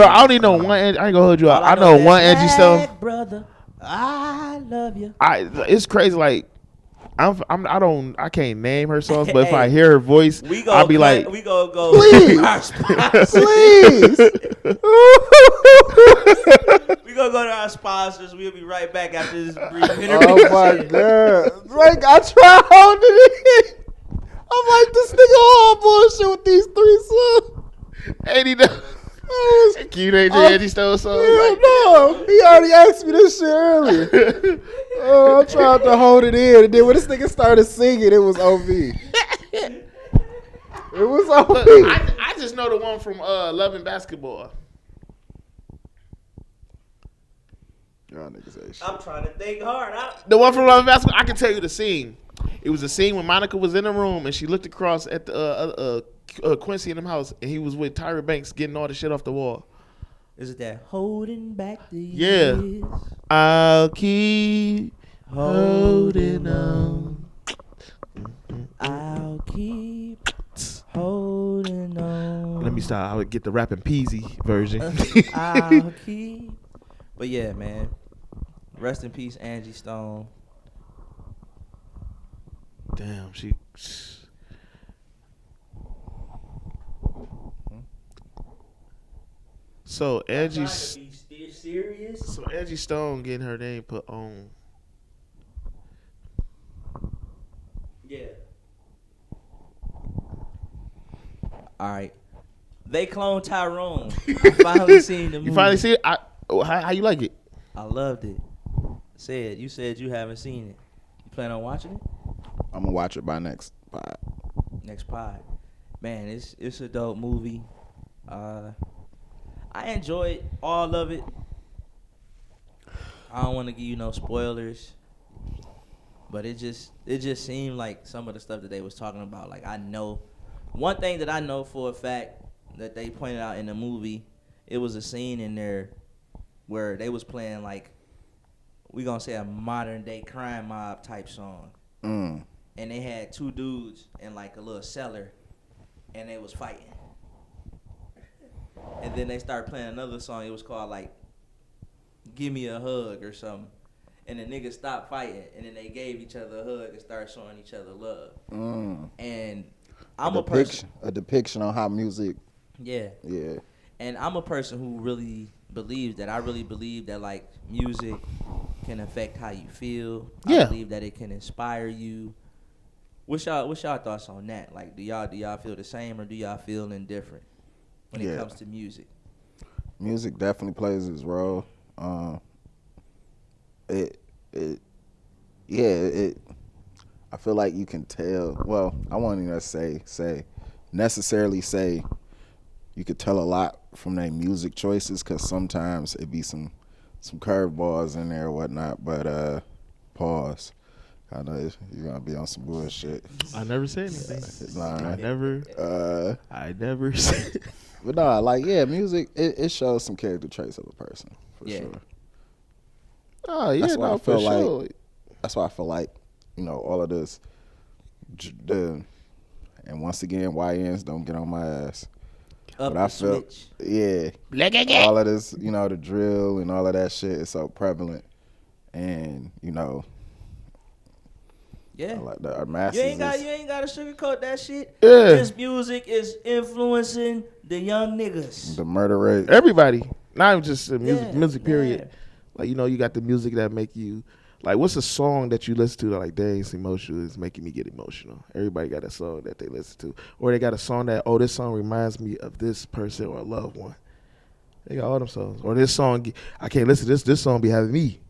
I don't Angie even know Stone. one. I ain't gonna hold you All out. I know is one Angie Stone. Black brother, I love you. It's crazy. Like I can't name her songs, but if I Hey, hear her voice, We I'll be like, we gonna go. Please. Our sponsors. Please. We gonna go to our sponsors. We'll be right back after this brief interview. Oh my god. Like I try holding it in. I'm like this nigga all bullshit with these 3 songs. ain't he done? Cute ain't Oh, Angie Stone songs. Hell Like, no. He already asked me this shit earlier. I tried to hold it in, and then when this nigga started singing, it was OV. It was OV. I just know the one from Love and Basketball. Y'all niggas ain't shit. I'm trying to think hard. The one from Love and Basketball. I can tell you the scene. It was a scene when Monica was in the room and she looked across at the Quincy in them house, and he was with Tyra Banks getting all the shit off the wall. Is it that holding back the Yeah. years? I'll keep holding on. I'll keep holding on. Let me stop. I would get the rapping Peasy version. I'll keep. But yeah, man. Rest in peace, Angie Stone. Damn, she. So Angie, serious. so Angie Stone getting her name put on. Yeah. All right. They cloned Tyrone. I finally seen the movie. You finally see it? How you like it? I loved it. You said you haven't seen it. You plan on watching it? I'm gonna watch it by next pod. Next pod. Man, it's a dope movie. I enjoyed all of it. I don't want to give you no spoilers, but it just seemed like some of the stuff that they was talking about. Like, I know one thing that I know for a fact that they pointed out in the movie. It was a scene in there where they was playing, like, we gonna say a modern day crime mob type song, and they had 2 dudes in like a little cellar, and they was fighting. And then they started playing another song. It was called like "Give Me a Hug" or something. And the niggas stopped fighting, and then they gave each other a hug and started showing each other love. And I'm a person. A depiction on how music. Yeah. Yeah. And I'm a person who really believes that. I really believe that like music can affect how you feel. Yeah. I believe that it can inspire you. What's y'all thoughts on that? Like, do y'all feel the same, or do y'all feel indifferent when it comes to music? Music definitely plays its role. it yeah, it I feel like you can tell. Well, I won't even necessarily say you could tell a lot from their music choices, because sometimes it be some curveballs in there or whatnot. But pause. I know you're gonna be on some bullshit. I never said anything. It's all I right. never said. But no, like, yeah, music it shows some character traits of a person for sure. Oh yeah, That's why no, I feel for like sure. that's why I feel like, all of this, and once again, YNs don't get on my ass. Up But I the feel, switch. yeah, all of this, the drill and all of that shit is so prevalent, and Yeah. like our masses. You ain't got to sugarcoat that shit. Yeah. This music is influencing the young niggas. The murder rate. Everybody, not even just music. Period. Yeah. Like, you got the music that make you, like, what's a song that you listen to that, like, dang, it's emotional, it's making me get emotional. Everybody got a song that they listen to, or they got a song that, this song reminds me of this person or a loved one. They got all them songs. Or this song, I can't listen to this song be having me.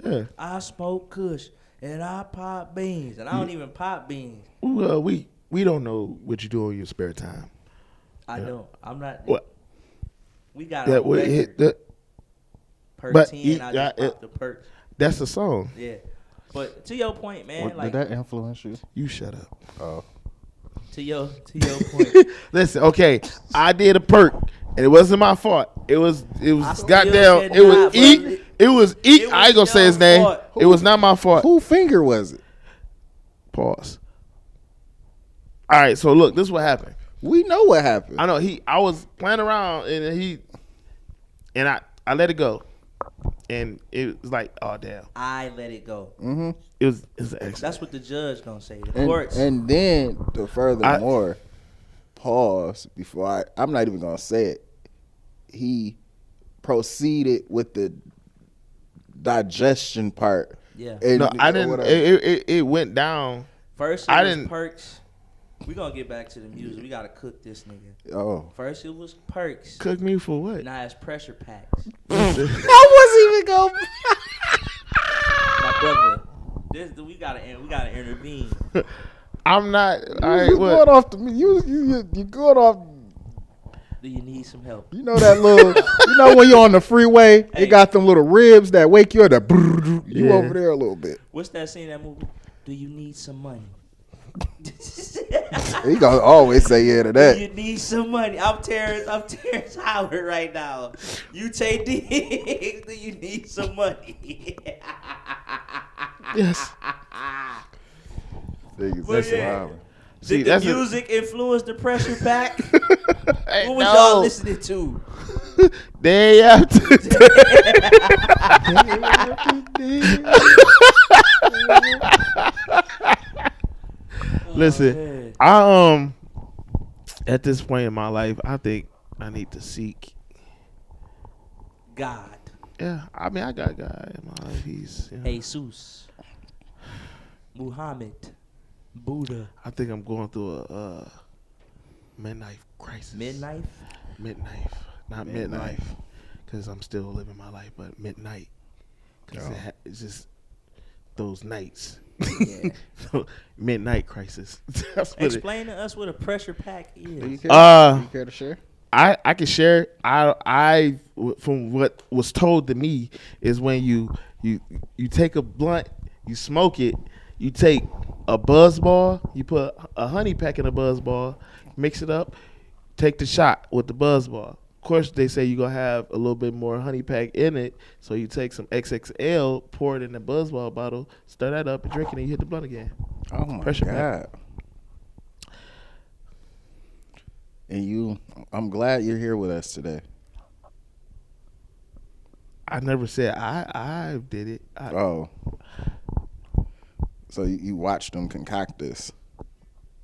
Yeah. I smoke kush and I pop beans, and I don't even pop beans. Well, we don't know what you do in your spare time. I don't. I'm not. What? We got That a would hit record. that. Per but 10, I just popped the perks. That's the song. Yeah. But to your point, man, Did that influence you? You shut up. Oh. To your point. Listen, okay, I did a perk, and it wasn't my fault. It was goddamn. It was Eek. It was Eek. I ain't gonna say his name. It was not my fault. Who finger was it? Pause. All right, so look, this is what happened. We know what happened. I know I was playing around, and I let it go, and it was like, oh damn. I let it go. Mm-hmm. It was an accident. That's what the judge gonna say. The courts. And then to furthermore, pause before I'm not even gonna say it. He proceeded with the digestion part. Yeah. No, I didn't. It went down. First, I was didn't. perks. We gonna get back to the music. We gotta cook this nigga. Oh. First, it was perks. Cook me for what? Now it's pressure packs. I wasn't even going. My brother, we gotta intervene. I'm not. All right, You what? going off the you going off. Do you need some help? You know that little. When you're on the freeway, Hey. it got them little ribs that wake you up. You Yeah. over there a little bit. What's that scene in that movie? Do you need some money? He gonna always say yeah to Do that. you need some money? I'm Terrence Howard right now. You take Diggs. Do you need some money? Yes. But yeah. See, Did the that's music influence the pressure pack? Hey, What was no. y'all listening to? Day after Listen, man. I at this point in my life, I think I need to seek. God. Yeah, I mean, I got God in my life. He's. Jesus. Muhammad. Buddha. I think I'm going through a midlife crisis. Midnight? Midnight, not midnight, because I'm still living my life, but midnight, because it's just those nights. Yeah. Midnight crisis. That's what Explain to us what a pressure pack is. Do you care to share? I can share. I from what was told to me is when you take a blunt, you smoke it, you take a buzz ball, you put a honey pack in a buzz ball, mix it up, take the shot with the buzz ball. Of course, they say you're going to have a little bit more honey pack in it, so you take some XXL, pour it in the buzz ball bottle, stir that up, and drink it, and you hit the blunt again. Oh my Pressure God. pack. And I'm glad you're here with us today. I never said I did it. So you watched them concoct this,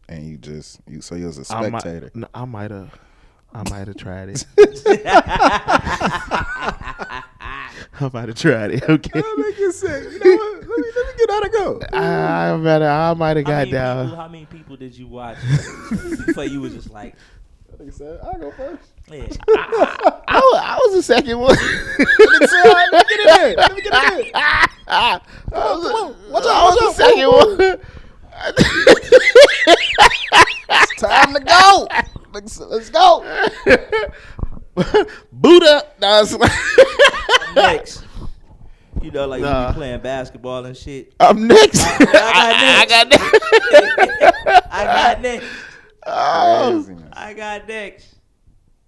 and you was a spectator. I might have tried it. I might have tried it. Okay. That make you sick. You know what? Let me get out of go. I might have got down. How many people did you watch before you was just like, Nigga said, I'll go first. Yeah. I was the second one. Nigga said, let me get in there. Let me get in there. Come on. Watch out. I was the second one. It's time to go. Nigga said, let's go. Boot up. No, it's like Next. You know, like Nah. you be playing basketball and shit. I'm next. I got next. I got next. Oh, Craziness. I got next.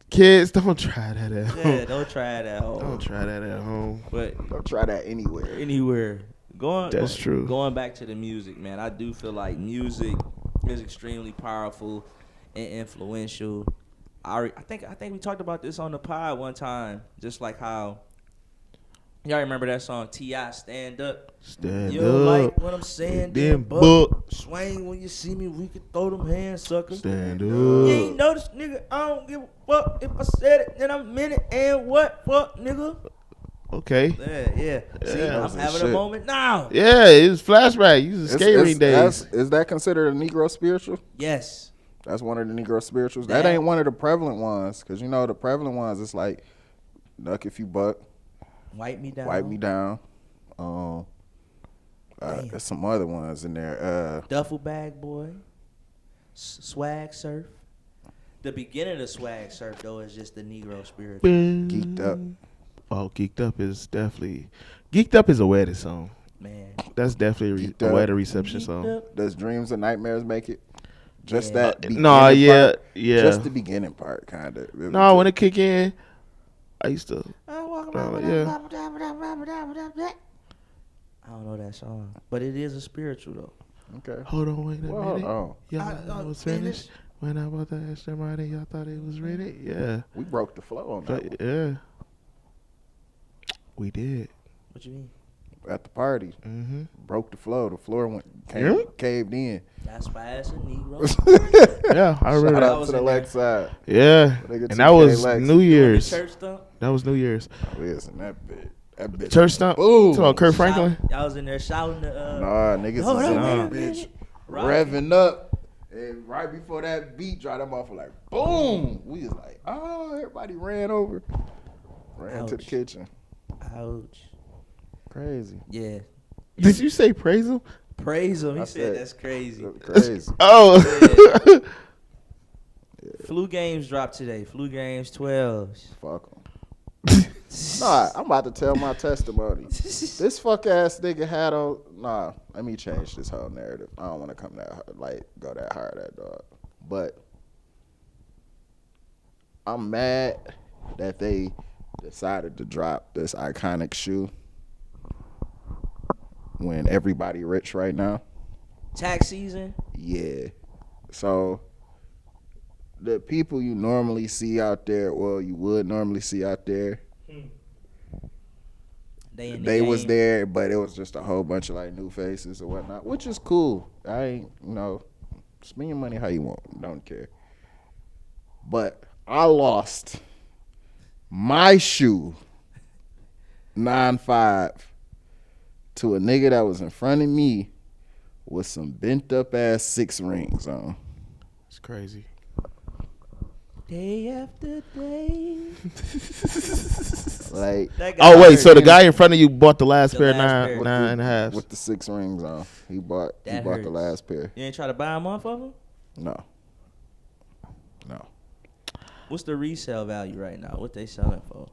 kids, don't try that at home. Yeah, don't try it at home. Don't try that at home. But Don't try that anywhere. anywhere. That's true. Going back to the music, man, I do feel like music is extremely powerful and influential. I think we talked about this on the pod one time, just like how y'all remember that song T.I. Stand Up. Stand You don't like up. what I'm saying, Then then buck. swing when you see me, we can throw them hands, sucker. Stand You ain't up. notice, nigga, I don't give a fuck. If I said it, then I meant it, and what, fuck, nigga? Okay. Yeah. See, Yeah. I'm having Shit. a moment now. Yeah, it was flashback. You was skate ring days. Is that considered a Negro spiritual? Yes. That's one of the Negro spirituals. That- That ain't one of the prevalent ones. Because, you know, the prevalent ones, it's like, duck if you buck, Wipe me down. wipe me down. Damn. There's some other ones in there. Duffel bag boy. Swag surf. The beginning of swag surf though is just the Negro spirit. Geeked Up. Oh, Geeked Up is definitely. Geeked Up is a wedding song. Man. That's definitely Geeked a Up. wedding reception Geeked song. up. Does Dreams and Nightmares make it? Just Yeah. that beginning No, yeah, part? yeah. Just the beginning part, kind of. No, when it kick in, I used to. I walk yeah. I don't know that song, but it is a spiritual though. Okay. Hold on, wait a Well, hold minute. on. Y'all was finished. When I bought the extra money, y'all thought it was ready. Yeah, We broke the flow on that one. yeah. We did. What you mean? At the party. Mm-hmm. Broke the flow. The floor Yeah. caved in. That's why it's a Negro. Yeah, I remember Shout that. out to the in there. Lex side. Yeah, Nigga, and that 2K was Lex. New Year's. Church stump. That was New Year's. Listen, that bitch. Church stump. Boom. Talking about Kurt Franklin. Y'all was in there shouting the. Nah, niggas Hold was on, in wait a that bitch minute. Right. revving up. And right before that beat dropped, them off like boom. We was like, oh, everybody ran over. Ran to the Ouch. kitchen. Ouch. Crazy. Yeah. Did you say praise him? Praise him. He I said said- that's crazy. Crazy. Oh, Flu games dropped today. Flu games 12. Fuck him. Nah, I'm about to tell my testimony. This fuck ass nigga had on. Nah, let me change this whole narrative. I don't want to come that hard, go that hard at dog. But I'm mad that they decided to drop this iconic shoe when everybody rich right now. Tax season. Yeah. So the people you normally see out there, well, you would normally see out there, They in the they was game. there, but it was just a whole bunch of like new faces or whatnot, which is cool. I ain't, spend your money how you want. Don't care. But I lost my shoe 9.5 to a nigga that was in front of me with some bent up ass 6 rings on. it's crazy. Day after day. Like That guy Oh wait, hurt. so the guy in front of you bought the last The pair last pair. nine and a half. with the 6 rings on. He bought That the hurts. last pair. You ain't try to buy them off of him? No. What's the resale value right now? What they selling for?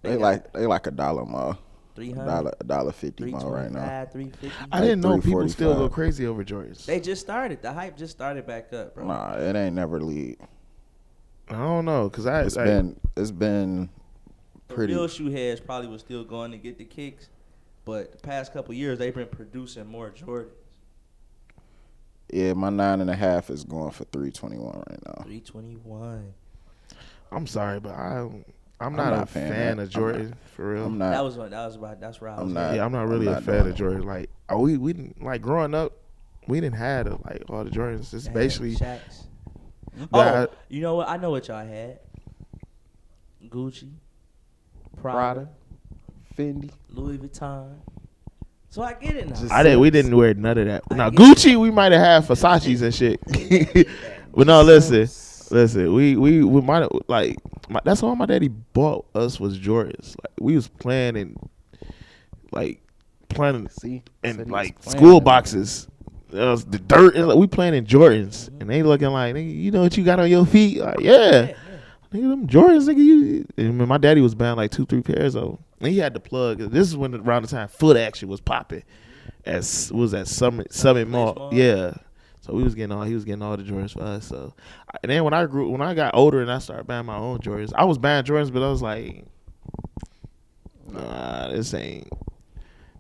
They like $1 more. 300, $1.50 more right now. 350. I didn't know like people still go $3.45. crazy over Jordans. They just started. The hype just started back up, bro. Nah, it ain't never lead. I don't know, cause It's been The pretty. real shoe heads probably was still going to get the kicks, but the past couple years they've been producing more Jordans. Yeah, my 9.5 is going for $3.21 right now. 321. I'm sorry, but I'm not a fan of Jordan for real. I'm not. That's where I was. I'm at. not. Yeah, I'm not really I'm a not fan doing of Jordan. Like, we didn't like growing up. We didn't have like all the Jordans. It's Damn, basically Shaqs. that. Oh, you know what? I know what y'all had. Gucci, Prada, Fendi. Louis Vuitton. So I get it now. Just- We didn't wear none of that. I Now get Gucci, we might have had Versace's and shit. But no, listen. Listen, we might like that's all my daddy bought us was Jordans. Like we was planning See, and said he was like playing school them. boxes. It was the dirt. Like, we playing in Jordans, and they looking like, nigga, you know what you got on your feet? Like, yeah. Nigga, them Jordans, nigga, you. And my daddy was buying like 2-3 pairs of them. And he had the plug. This is when around the time Foot Action was popping. Was at Summit Mall. Yeah. So he was getting all the Jordans for us. So, and then when I got older and I started buying my own Jordans, I was buying Jordans, but I was like, nah, this ain't.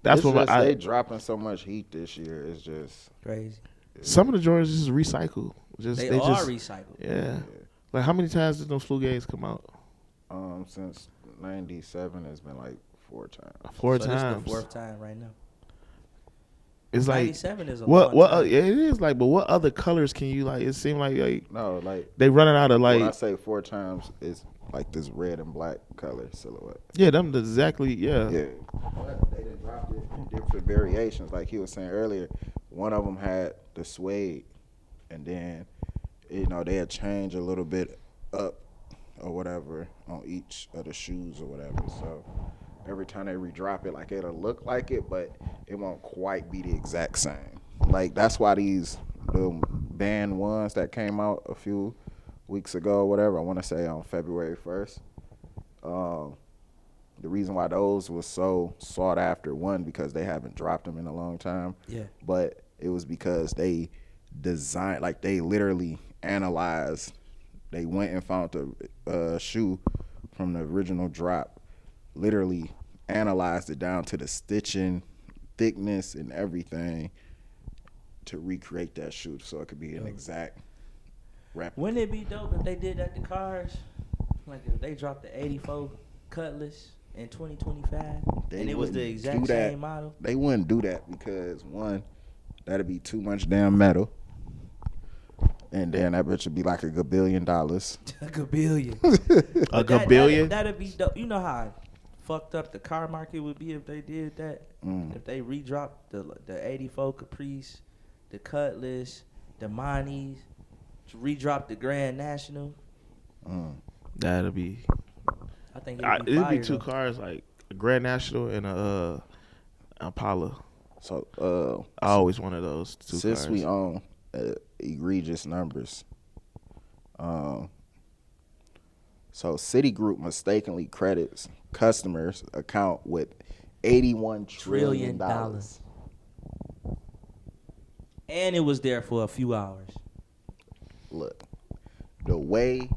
That's what they dropping so much heat this year. It's just crazy. Some of the Jordans just recycle. They are recycled. Yeah. Like how many times did those flu games come out? Since '97, it's been like 4 times. Four so times. This is the 4th time right now. It's like 97 is a what long time. it is like, but what other colors can you like? It seemed like no, like they running out of like. When I say 4 times, it's like this red and black color silhouette. Yeah, them exactly. Yeah. Yeah. But they done dropped it in different variations. Like he was saying earlier, one of them had the suede, and then they had changed a little bit up or whatever on each of the shoes or whatever. So every time they redrop it, like it'll look like it, but it won't quite be the exact same. Like that's why the band ones that came out a few weeks ago or whatever, I want to say on February 1st. The reason why those was so sought after, one, because they haven't dropped them in a long time. Yeah. But it was because they designed, like they literally analyzed. They went and found the shoe from the original drop, literally analyzed it down to the stitching, thickness, and everything to recreate that shoe so it could be an exact replica. Wouldn't it be dope if they did that to cars? Like if they dropped the 84 Cutlass in 2025 and it was the exact same model? They wouldn't do that because, one, that'd be too much damn metal. And then that bitch would be like $1 gabillion. A gabillion. A gabillion? That'd be dope. You know how fucked up the car market would be if they did that? If they redropped the 84 Caprice, the Cutlass, the Monis, redropped the Grand National. That'd be. I think it'd be fire, two cars, like a Grand National and a Impala. So I always wanted those two since cars. we own egregious numbers, so Citigroup mistakenly credits customers' account with $81 trillion. And it was there for a few hours. Look, the way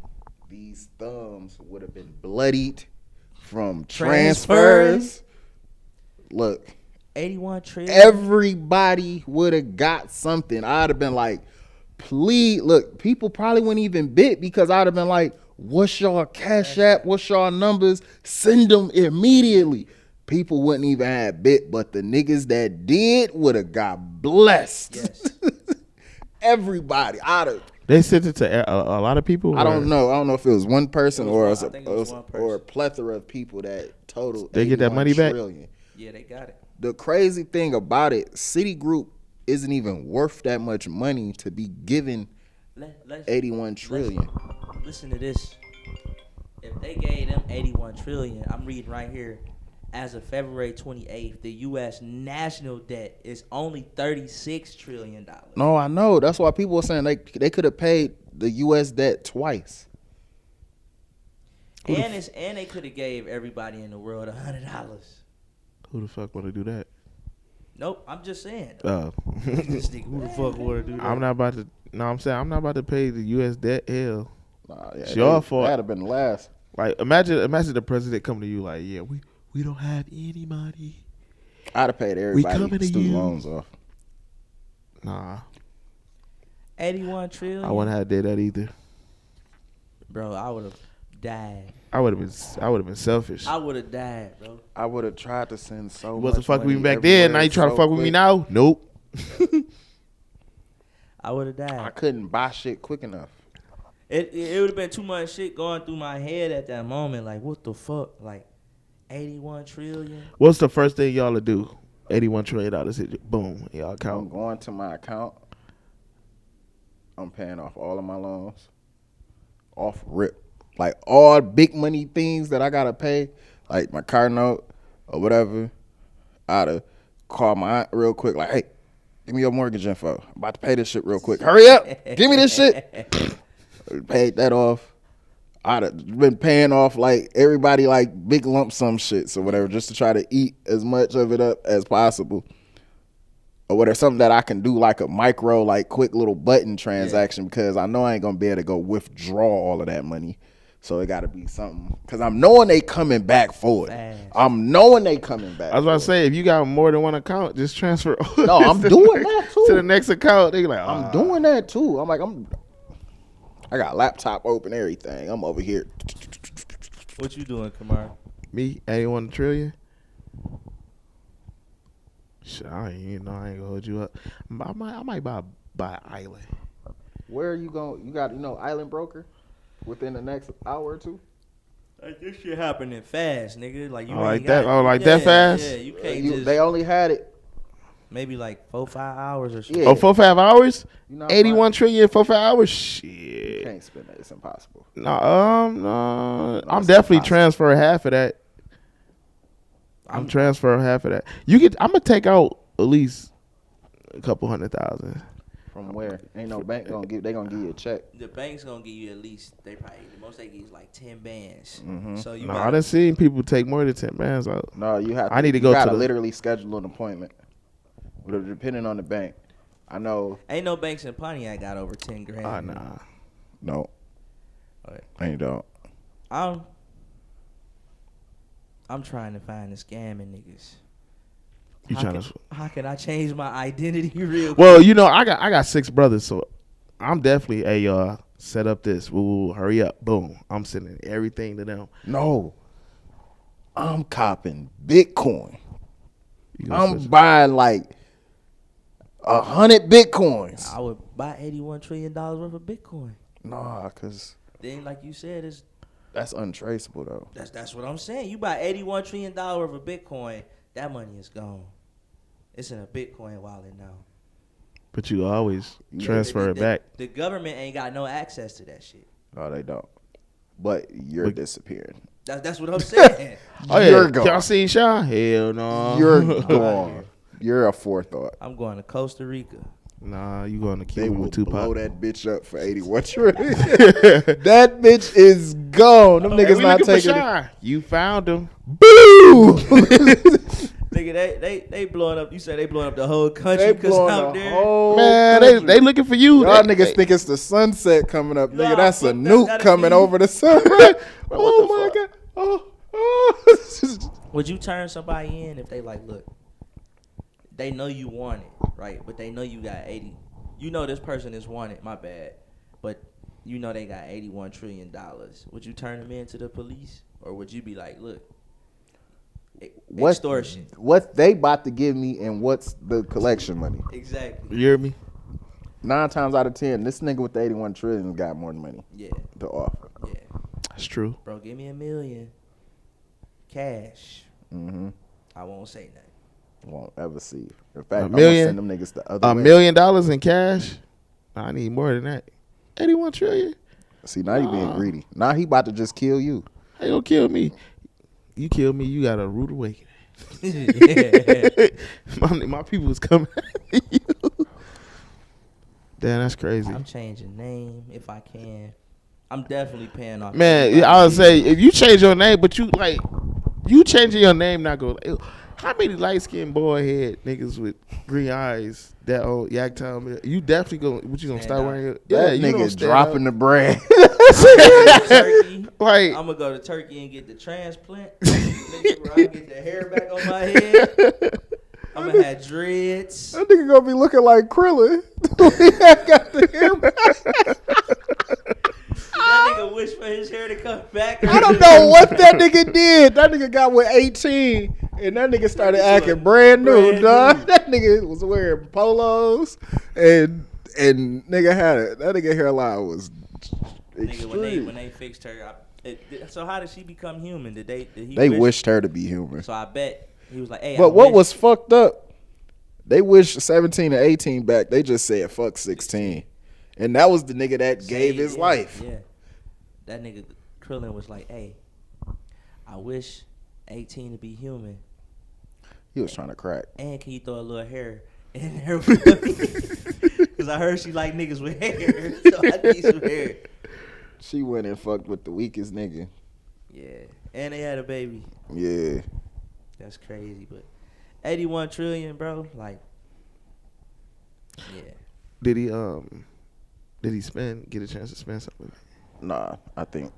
these thumbs would have been bloodied from transfers. Look, 81 trillion. everybody would have got something. I'd have been like, please, look, people probably wouldn't even bid because I'd have been like, what's y'all cash app? What's y'all numbers? Send them immediately. People wouldn't even have bit, but the niggas that did would have got blessed. Yes. Everybody. They sent it to a lot of people. I don't know. I don't know if it was one person or I think it was one person. or a plethora of people that totaled. They get that money back? Trillion. Yeah, they got it. The crazy thing about it, Citigroup isn't even worth that much money to be given $81 trillion. Listen to this. If they gave them 81 trillion, I'm reading right here. As of February 28th, the U.S. national debt is only $36 trillion. No, I know. That's why people were saying they could have paid the U.S. debt twice. And they could have gave everybody in the world $100. Who the fuck want to do that? Nope, I'm just saying. Oh. This nigga, who the fuck want to do that? I'm not about to. No, I'm saying I'm not about to pay the U.S. debt. Hell, Nah, yeah, it's your fault. That'd have been the last. Like imagine the president coming to you like, yeah, we don't have any money. I'd have paid everybody student you. loans off. Nah, 81 trillion. I wouldn't have did that either. Bro, I would have died. I would have been selfish. I would have died, bro. I would have tried to send so You much wasn't fucking with me money back then. Now everywhere you trying to so fuck with me quick. now? Nope. I would have died. I couldn't buy shit quick enough. It would have been too much shit going through my head at that moment. Like, what the fuck? Like, 81 trillion? What's the first thing y'all to do? $81 trillion hit you. Boom. Y'all I'm account. going to my account. I'm paying off all of my loans. off rip. Like all big money things that I gotta pay, like my car note or whatever, I'd have called my aunt real quick, like, hey, give me your mortgage info. I'm about to pay this shit real quick. Hurry up, give me this shit. Paid that off. I'd have been paying off like everybody like big lump sum shits or whatever, just to try to eat as much of it up as possible. Or whatever, something that I can do like a micro, like quick little button transaction, because I know I ain't gonna be able to go withdraw all of that money. So it got to be something, because I'm knowing they coming back for it. Fast. I'm knowing they coming back. I was about to say, if you got more than one account, just transfer. No, I'm doing that too. To the next account. They like, I'm doing that too. I'm like, I got laptop open, everything. I'm over here. What you doing, Kemarre? Me, 81 trillion. Shit, I ain't gonna hold you up. I might buy an island. Where are you going? You got Island Broker within the next hour or two. Like this shit happening fast, nigga. Like you like ain't that. got, Like that fast. Yeah, you can't just. They only had it. Maybe like 4-5 hours or something. Yeah. Oh, 4-5 hours? You know, 81 trillion, 4-5 hours? You Shit. can't spend that. It's impossible. No, I'm it's definitely impossible. transferring half of that. I'm transferring half of that. I'm gonna take out at least a couple 100,000. From where? Ain't no bank gonna give. They gonna give you a check. The bank's gonna give you at least the most they give is like 10 bands. Mm-hmm. So you. No, I done seen people take more than 10 bands out. No, you have. I need to you go gotta to the- literally schedule an appointment. Depending on the bank, I know. Ain't no banks in Pontiac got over 10 grand. Oh, nah. No, Alright. ain't don't. I'm trying to find the scamming niggas. You trying to? How can I change my identity real quick? Well, I got 6 brothers, so I'm definitely set up this. Woo, hurry up, boom. I'm sending everything to them. No, I'm copping Bitcoin. You gonna I'm switch- buying like 100 Bitcoins. I would buy $81 trillion worth of Bitcoin. Nah, cause Then, like you said, that's untraceable though. that's what I'm saying. You buy $81 trillion worth of Bitcoin, that money is gone. It's in a Bitcoin wallet now. But you always transfer it back. The government ain't got no access to that shit. No, they don't. But you're disappearing. That's what I'm saying. Oh yeah, You're gone. y'all seen Sean? Hell no. You're gone. You're a forethought. I'm going to Costa Rica. Nah, you going to They Cuba will with Tupac. blow that bitch up for 81 trillion. That bitch is gone. Them niggas we not looking for taking it. Sean. You found him. Boo! Nigga, they blowing up. You said they blowing up the whole country They because blowing out the there. whole Man, country. they looking for you. Y'all They- niggas think it's the sunset coming up. Nigga, Nah, that's a fuck that. nuke That'd coming be- over the sun. Oh my god. Oh. Would you turn somebody in if they like, look, they know you want it, right? But they know you got 80. You know this person is wanted, my bad. But you know they got $81 trillion. Would you turn them in to the police? Or would you be like, look, extortion. What they about to give me and what's the collection money? Exactly. You hear me? 9 times out of 10, this nigga with the 81 trillion got more money Yeah, to offer. yeah. That's true. Bro, give me $1 million. Cash. Mm-hmm. I won't say nothing. Won't ever see. In fact, $1 I'm million? gonna send them niggas the other $1 way. million in cash? I need more than that. 81 trillion? See, now you being greedy. Now he about to just kill you. How you gonna kill me? You kill me, you got a rude awakening. Yeah. my people is coming at you. Damn, that's crazy. I'm changing name if I can. I'm definitely paying off. Man, everybody. I would say if you change your name, but you changing your name, not go. How many light skinned boy head niggas with green eyes that old Yaktown? You definitely what you gonna Stand start up. wearing? That you gonna nigga's stand dropping the up. brand. Turkey. Like, I'm gonna go to Turkey and get the transplant. Nigga, where I get the hair back on my head. I'm gonna have dreads. That nigga gonna be looking like Krillin. He got the hair back. Did that nigga wish for his hair to come back? I don't know what that nigga did. That nigga got with 18, and that nigga started acting brand new, Brand dog. new. That nigga was wearing polos, and nigga had it. That nigga hairline was Nigga, extreme. when they fixed her, so how did she become human? Did he They wish? wished her to be human. So I bet he was like, "Hey, But I what wish- was fucked up? They wished 17 and 18 back. They just said fuck 16, and that was the nigga that gave his Yeah, life. Yeah. that nigga Krillin was like, "Hey, I wish 18 to be human. He was trying to crack. And can you throw a little hair in there with me? Because I heard she like niggas with hair, so I need some hair." She went and fucked with the weakest nigga. Yeah, and they had a baby. Yeah. That's crazy, but 81 trillion, bro. Like, yeah. Did he get a chance to spend something? Nah, I think.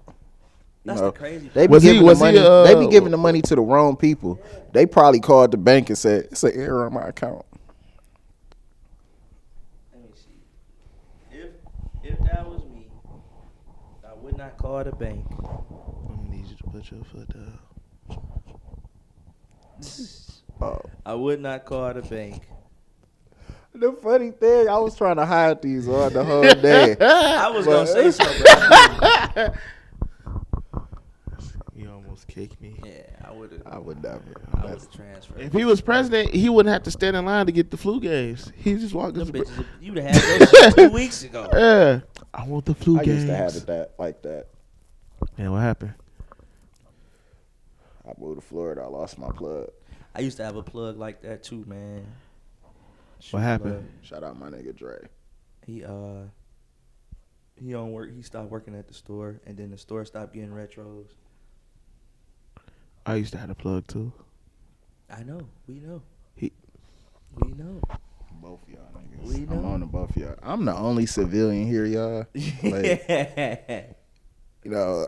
That's the crazy. They be Was he- giving was the he, money. They be giving the money to the wrong people. They probably called the bank and said it's an error on my account. Let me see. If that was me, I would not call the bank. I'm gonna need you to put your foot down. Oh. I would not call the bank. The funny thing, I was trying to hide these on the whole day. I was gonna say something. But I didn't. You almost kicked me. Yeah, I would I would never. have transferred. If he was president, he wouldn't have to stand in line to get the flu games. He just walked Them us. bitches, you'd have had those shit 2 weeks ago. Yeah, I want the flu I games. used to have it that like that. Man, what happened? I moved to Florida. I lost my plug. I used to have a plug like that too, man. What happened? Shout out my nigga Dre. He on work. He stopped working at the store, and then the store stopped getting retros. I used to have a plug too. I know. We know. He- We know. Both y'all niggas. We know. I'm on the both y'all. I'm the only civilian here, y'all. Like, you know,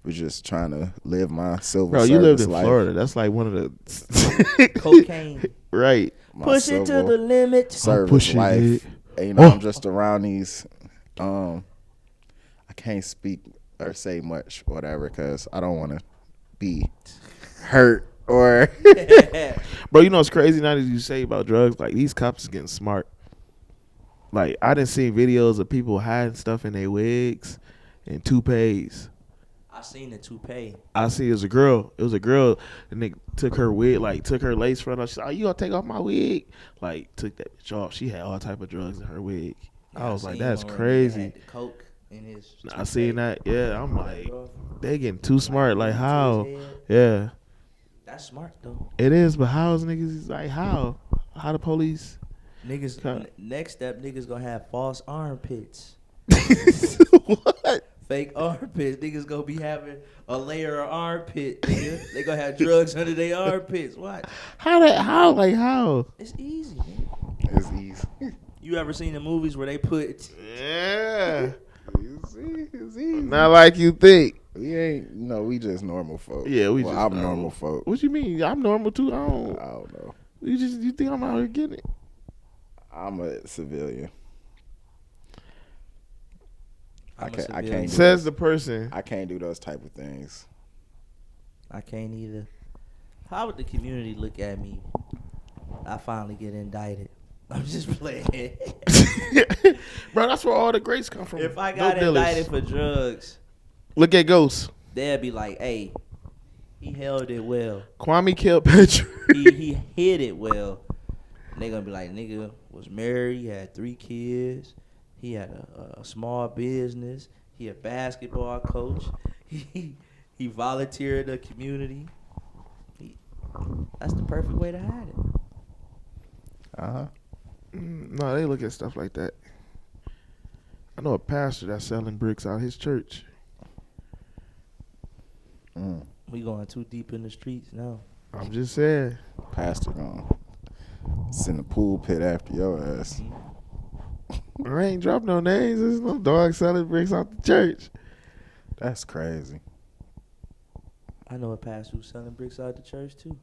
was just trying to live my silver Bro, you lived service in life. Florida. That's like one of the Cocaine. right. My Push it to civil the limit. service pushing life. it. And, you know, Oh. I'm just around these. I can't speak or say much, whatever, because I don't want to be hurt or. Bro, you know what's crazy now that you say about drugs? Like, these cops is getting smart. Like, I done seen videos of people hiding stuff in their wigs and toupees. I seen the toupee. I see it was a girl. It was a girl. And they took her wig, like, took her lace front off. She said, "Oh, you gonna take off my wig?" Like, took that bitch off. She had all type of drugs in her wig. I was like, seen that's one where a nigga crazy. had the coke in his I toupee. seen that. Yeah, I'm like, Bro, they getting too smart. Like, into how? his head. Yeah, That's smart though. it is. But how's niggas is like, how? How the police? Niggas. Cut. Next step, niggas gonna have false armpits. What? Fake armpits. Niggas gonna be having a layer of armpit, nigga. They gonna have drugs under their armpits. Watch. How? It's easy, nigga. It's easy. You ever seen the movies where they put Yeah. It's easy. Not like you think. We ain't, we just normal folk. Yeah, we just I'm normal. normal folk. What you mean? I'm normal too. I I don't. don't know. You think I'm out here getting it? I'm a civilian. I'm a I can't civilian. do Says the person. I can't do those type of things. I can't either. How would the community look at me? I finally get indicted. I'm just playing. Bro, that's where all the greats come from. If I No got dealers. indicted for drugs, Look at Ghost. they'd be like, "Hey, he held it well. Kwame killed Patrick. He hid it well." And they gonna be like, "Nigga was married. He had 3 kids. He had a small business. He a basketball coach. He volunteered the community. That's the perfect way to hide it." Uh-huh. No, they look at stuff like that. I know a pastor that's selling bricks out his church. We going too deep in the streets now. I'm just saying. Pastor gone. It's in the pool pit after your ass. I ain't dropped no names. There's no dog selling bricks out the church. That's crazy. I know a pastor who's selling bricks out the church too.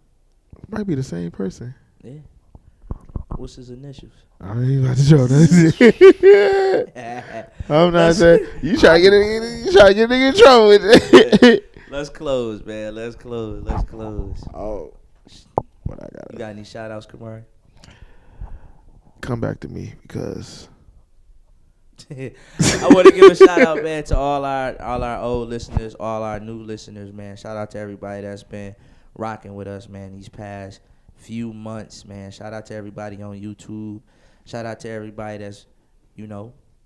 Might be the same person. Yeah. What's his initials? I ain't about to drop that. I'm not saying you try to get a nigga in trouble with it. Let's close, man. Let's close. Oh. What I got? You got any shout outs, Kemarre? Come back to me because I want to give a shout out, man, to all our old listeners, all our new listeners, man. Shout out to everybody that's been rocking with us, man, these past few months, man. Shout out to everybody on YouTube. Shout out to everybody that's,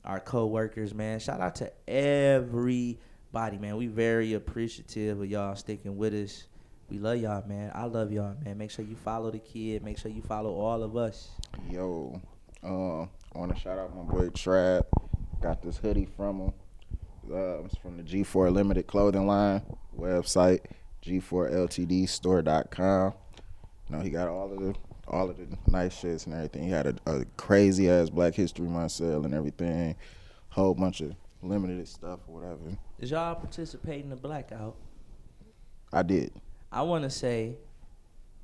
our co-workers, man. Shout out to everybody, man. We very appreciative of y'all sticking with us. We love y'all, man. I love y'all, man. Make sure you follow the kid. Make sure you follow all of us. Yo, I want to shout out my boy Trap. Got this hoodie from him. It's from the G4 Limited Clothing Line website, G4LTDstore.com. You know, he got all of the nice shits and everything. He had a crazy ass Black History Month sale and everything. Whole bunch of limited stuff or whatever. Did y'all participate in the blackout? I did. I want to say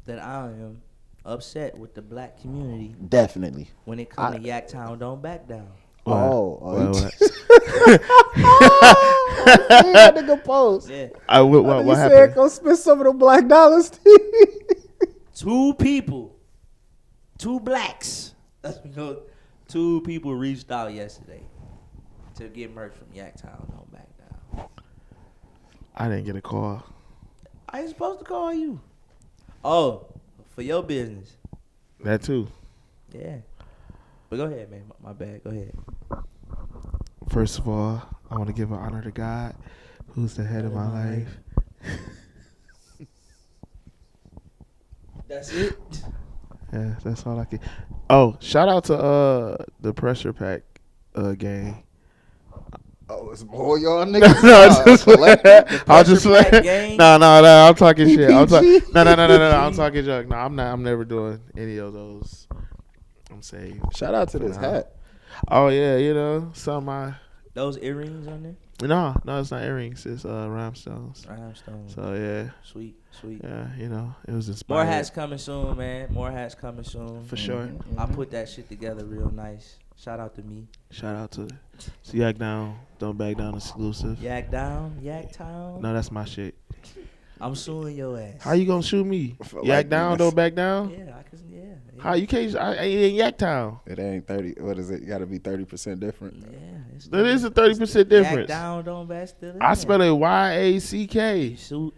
that I am upset with the black community Definitely. when it comes to Yaktown Don't Back Down. What? That nigga post. Yeah. What He happened? said go spend some of the black dollars. Two people, two blacks, two people reached out yesterday to get merch from Yaktown Don't Back Down. I didn't get a call. I ain't supposed to call you. Oh, for your business. That too. Yeah. But go ahead, man. My bad. Go ahead. First of all, I want to give an honor to God, who's the head of my life. That's it. Yeah, that's all I can. Oh, shout out to the Pressure Pack gang. Oh, it's more y'all niggas. I'll just Pack gang? No, I'm talking shit. No, PPG? I'm talking junk. No, I'm never doing any of those. I'm saying. Shout out to this hat. Oh yeah, you know, some I. Those earrings on there? No, it's not earrings. It's rhinestones. Rhinestones. So yeah. Sweet. Yeah, you know, it was inspired. More hats coming soon, man. More hats coming soon. For sure. I put that shit together real nice. Shout out to me. Shout out to Yak Down, Don't Back Down exclusive. Yak Down, Yak Town. No, that's my shit. I'm suing your ass. How you gonna shoot me? feel Yak like Down, this. Don't Back Down. Yeah, I can. Yeah. How you can't? I ain't Yak Town. It ain't 30. What is it? You got to be 30% different. Yeah. It's That is a 30% Yak difference. Down, Don't Back still. I spell it Y-A-C-K. You sued.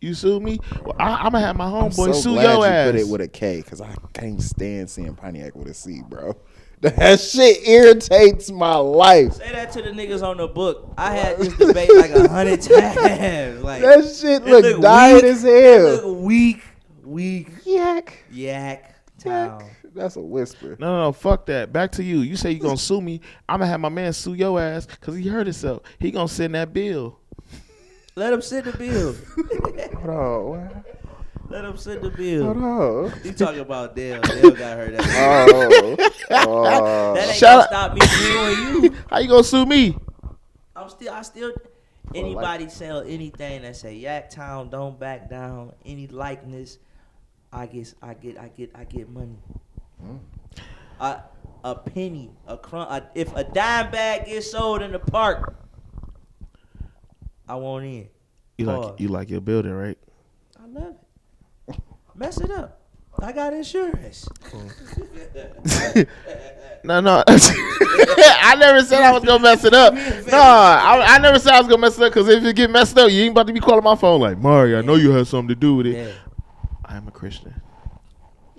You sue me? Well, I'm gonna have my I'm homeboy so sue glad your you ass. put it with a K because I can't stand seeing Pontiac with a C, bro. That shit irritates my life. Say that to the niggas on the book. I had this debate like 100 times. Like That shit it look dyed weak. as hell. It look weak. Yak. Yak Town. That's a whisper. No, fuck that. Back to you. You say you gonna sue me. I'm gonna have my man sue your ass because he hurt himself. He gonna send that bill. Let him send the bill. Hold on. Let him send the bill. Hold on. You talking about Dale. Dale got hurt. Oh. That ain't Shout gonna stop me suing you. How you gonna sue me? I still anybody sell anything that say Yaktown Don't Back Down, any likeness, I get money. A penny, a crumb, if a dime bag gets sold in the park, I want in. You like your building, right? I love it. Mess it up. I got insurance. No. I never said I was gonna mess it up. No, I never said I was gonna mess it up because if it get messed up, you ain't about to be calling my phone like, Mario, I know you had something to do with it. Yeah. I am a Christian.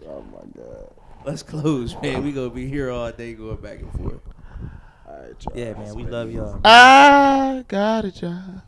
Oh my God. Let's close, man. We gonna be here all day going back and forth. All right, y'all. Yeah, man. We love y'all. I got a job.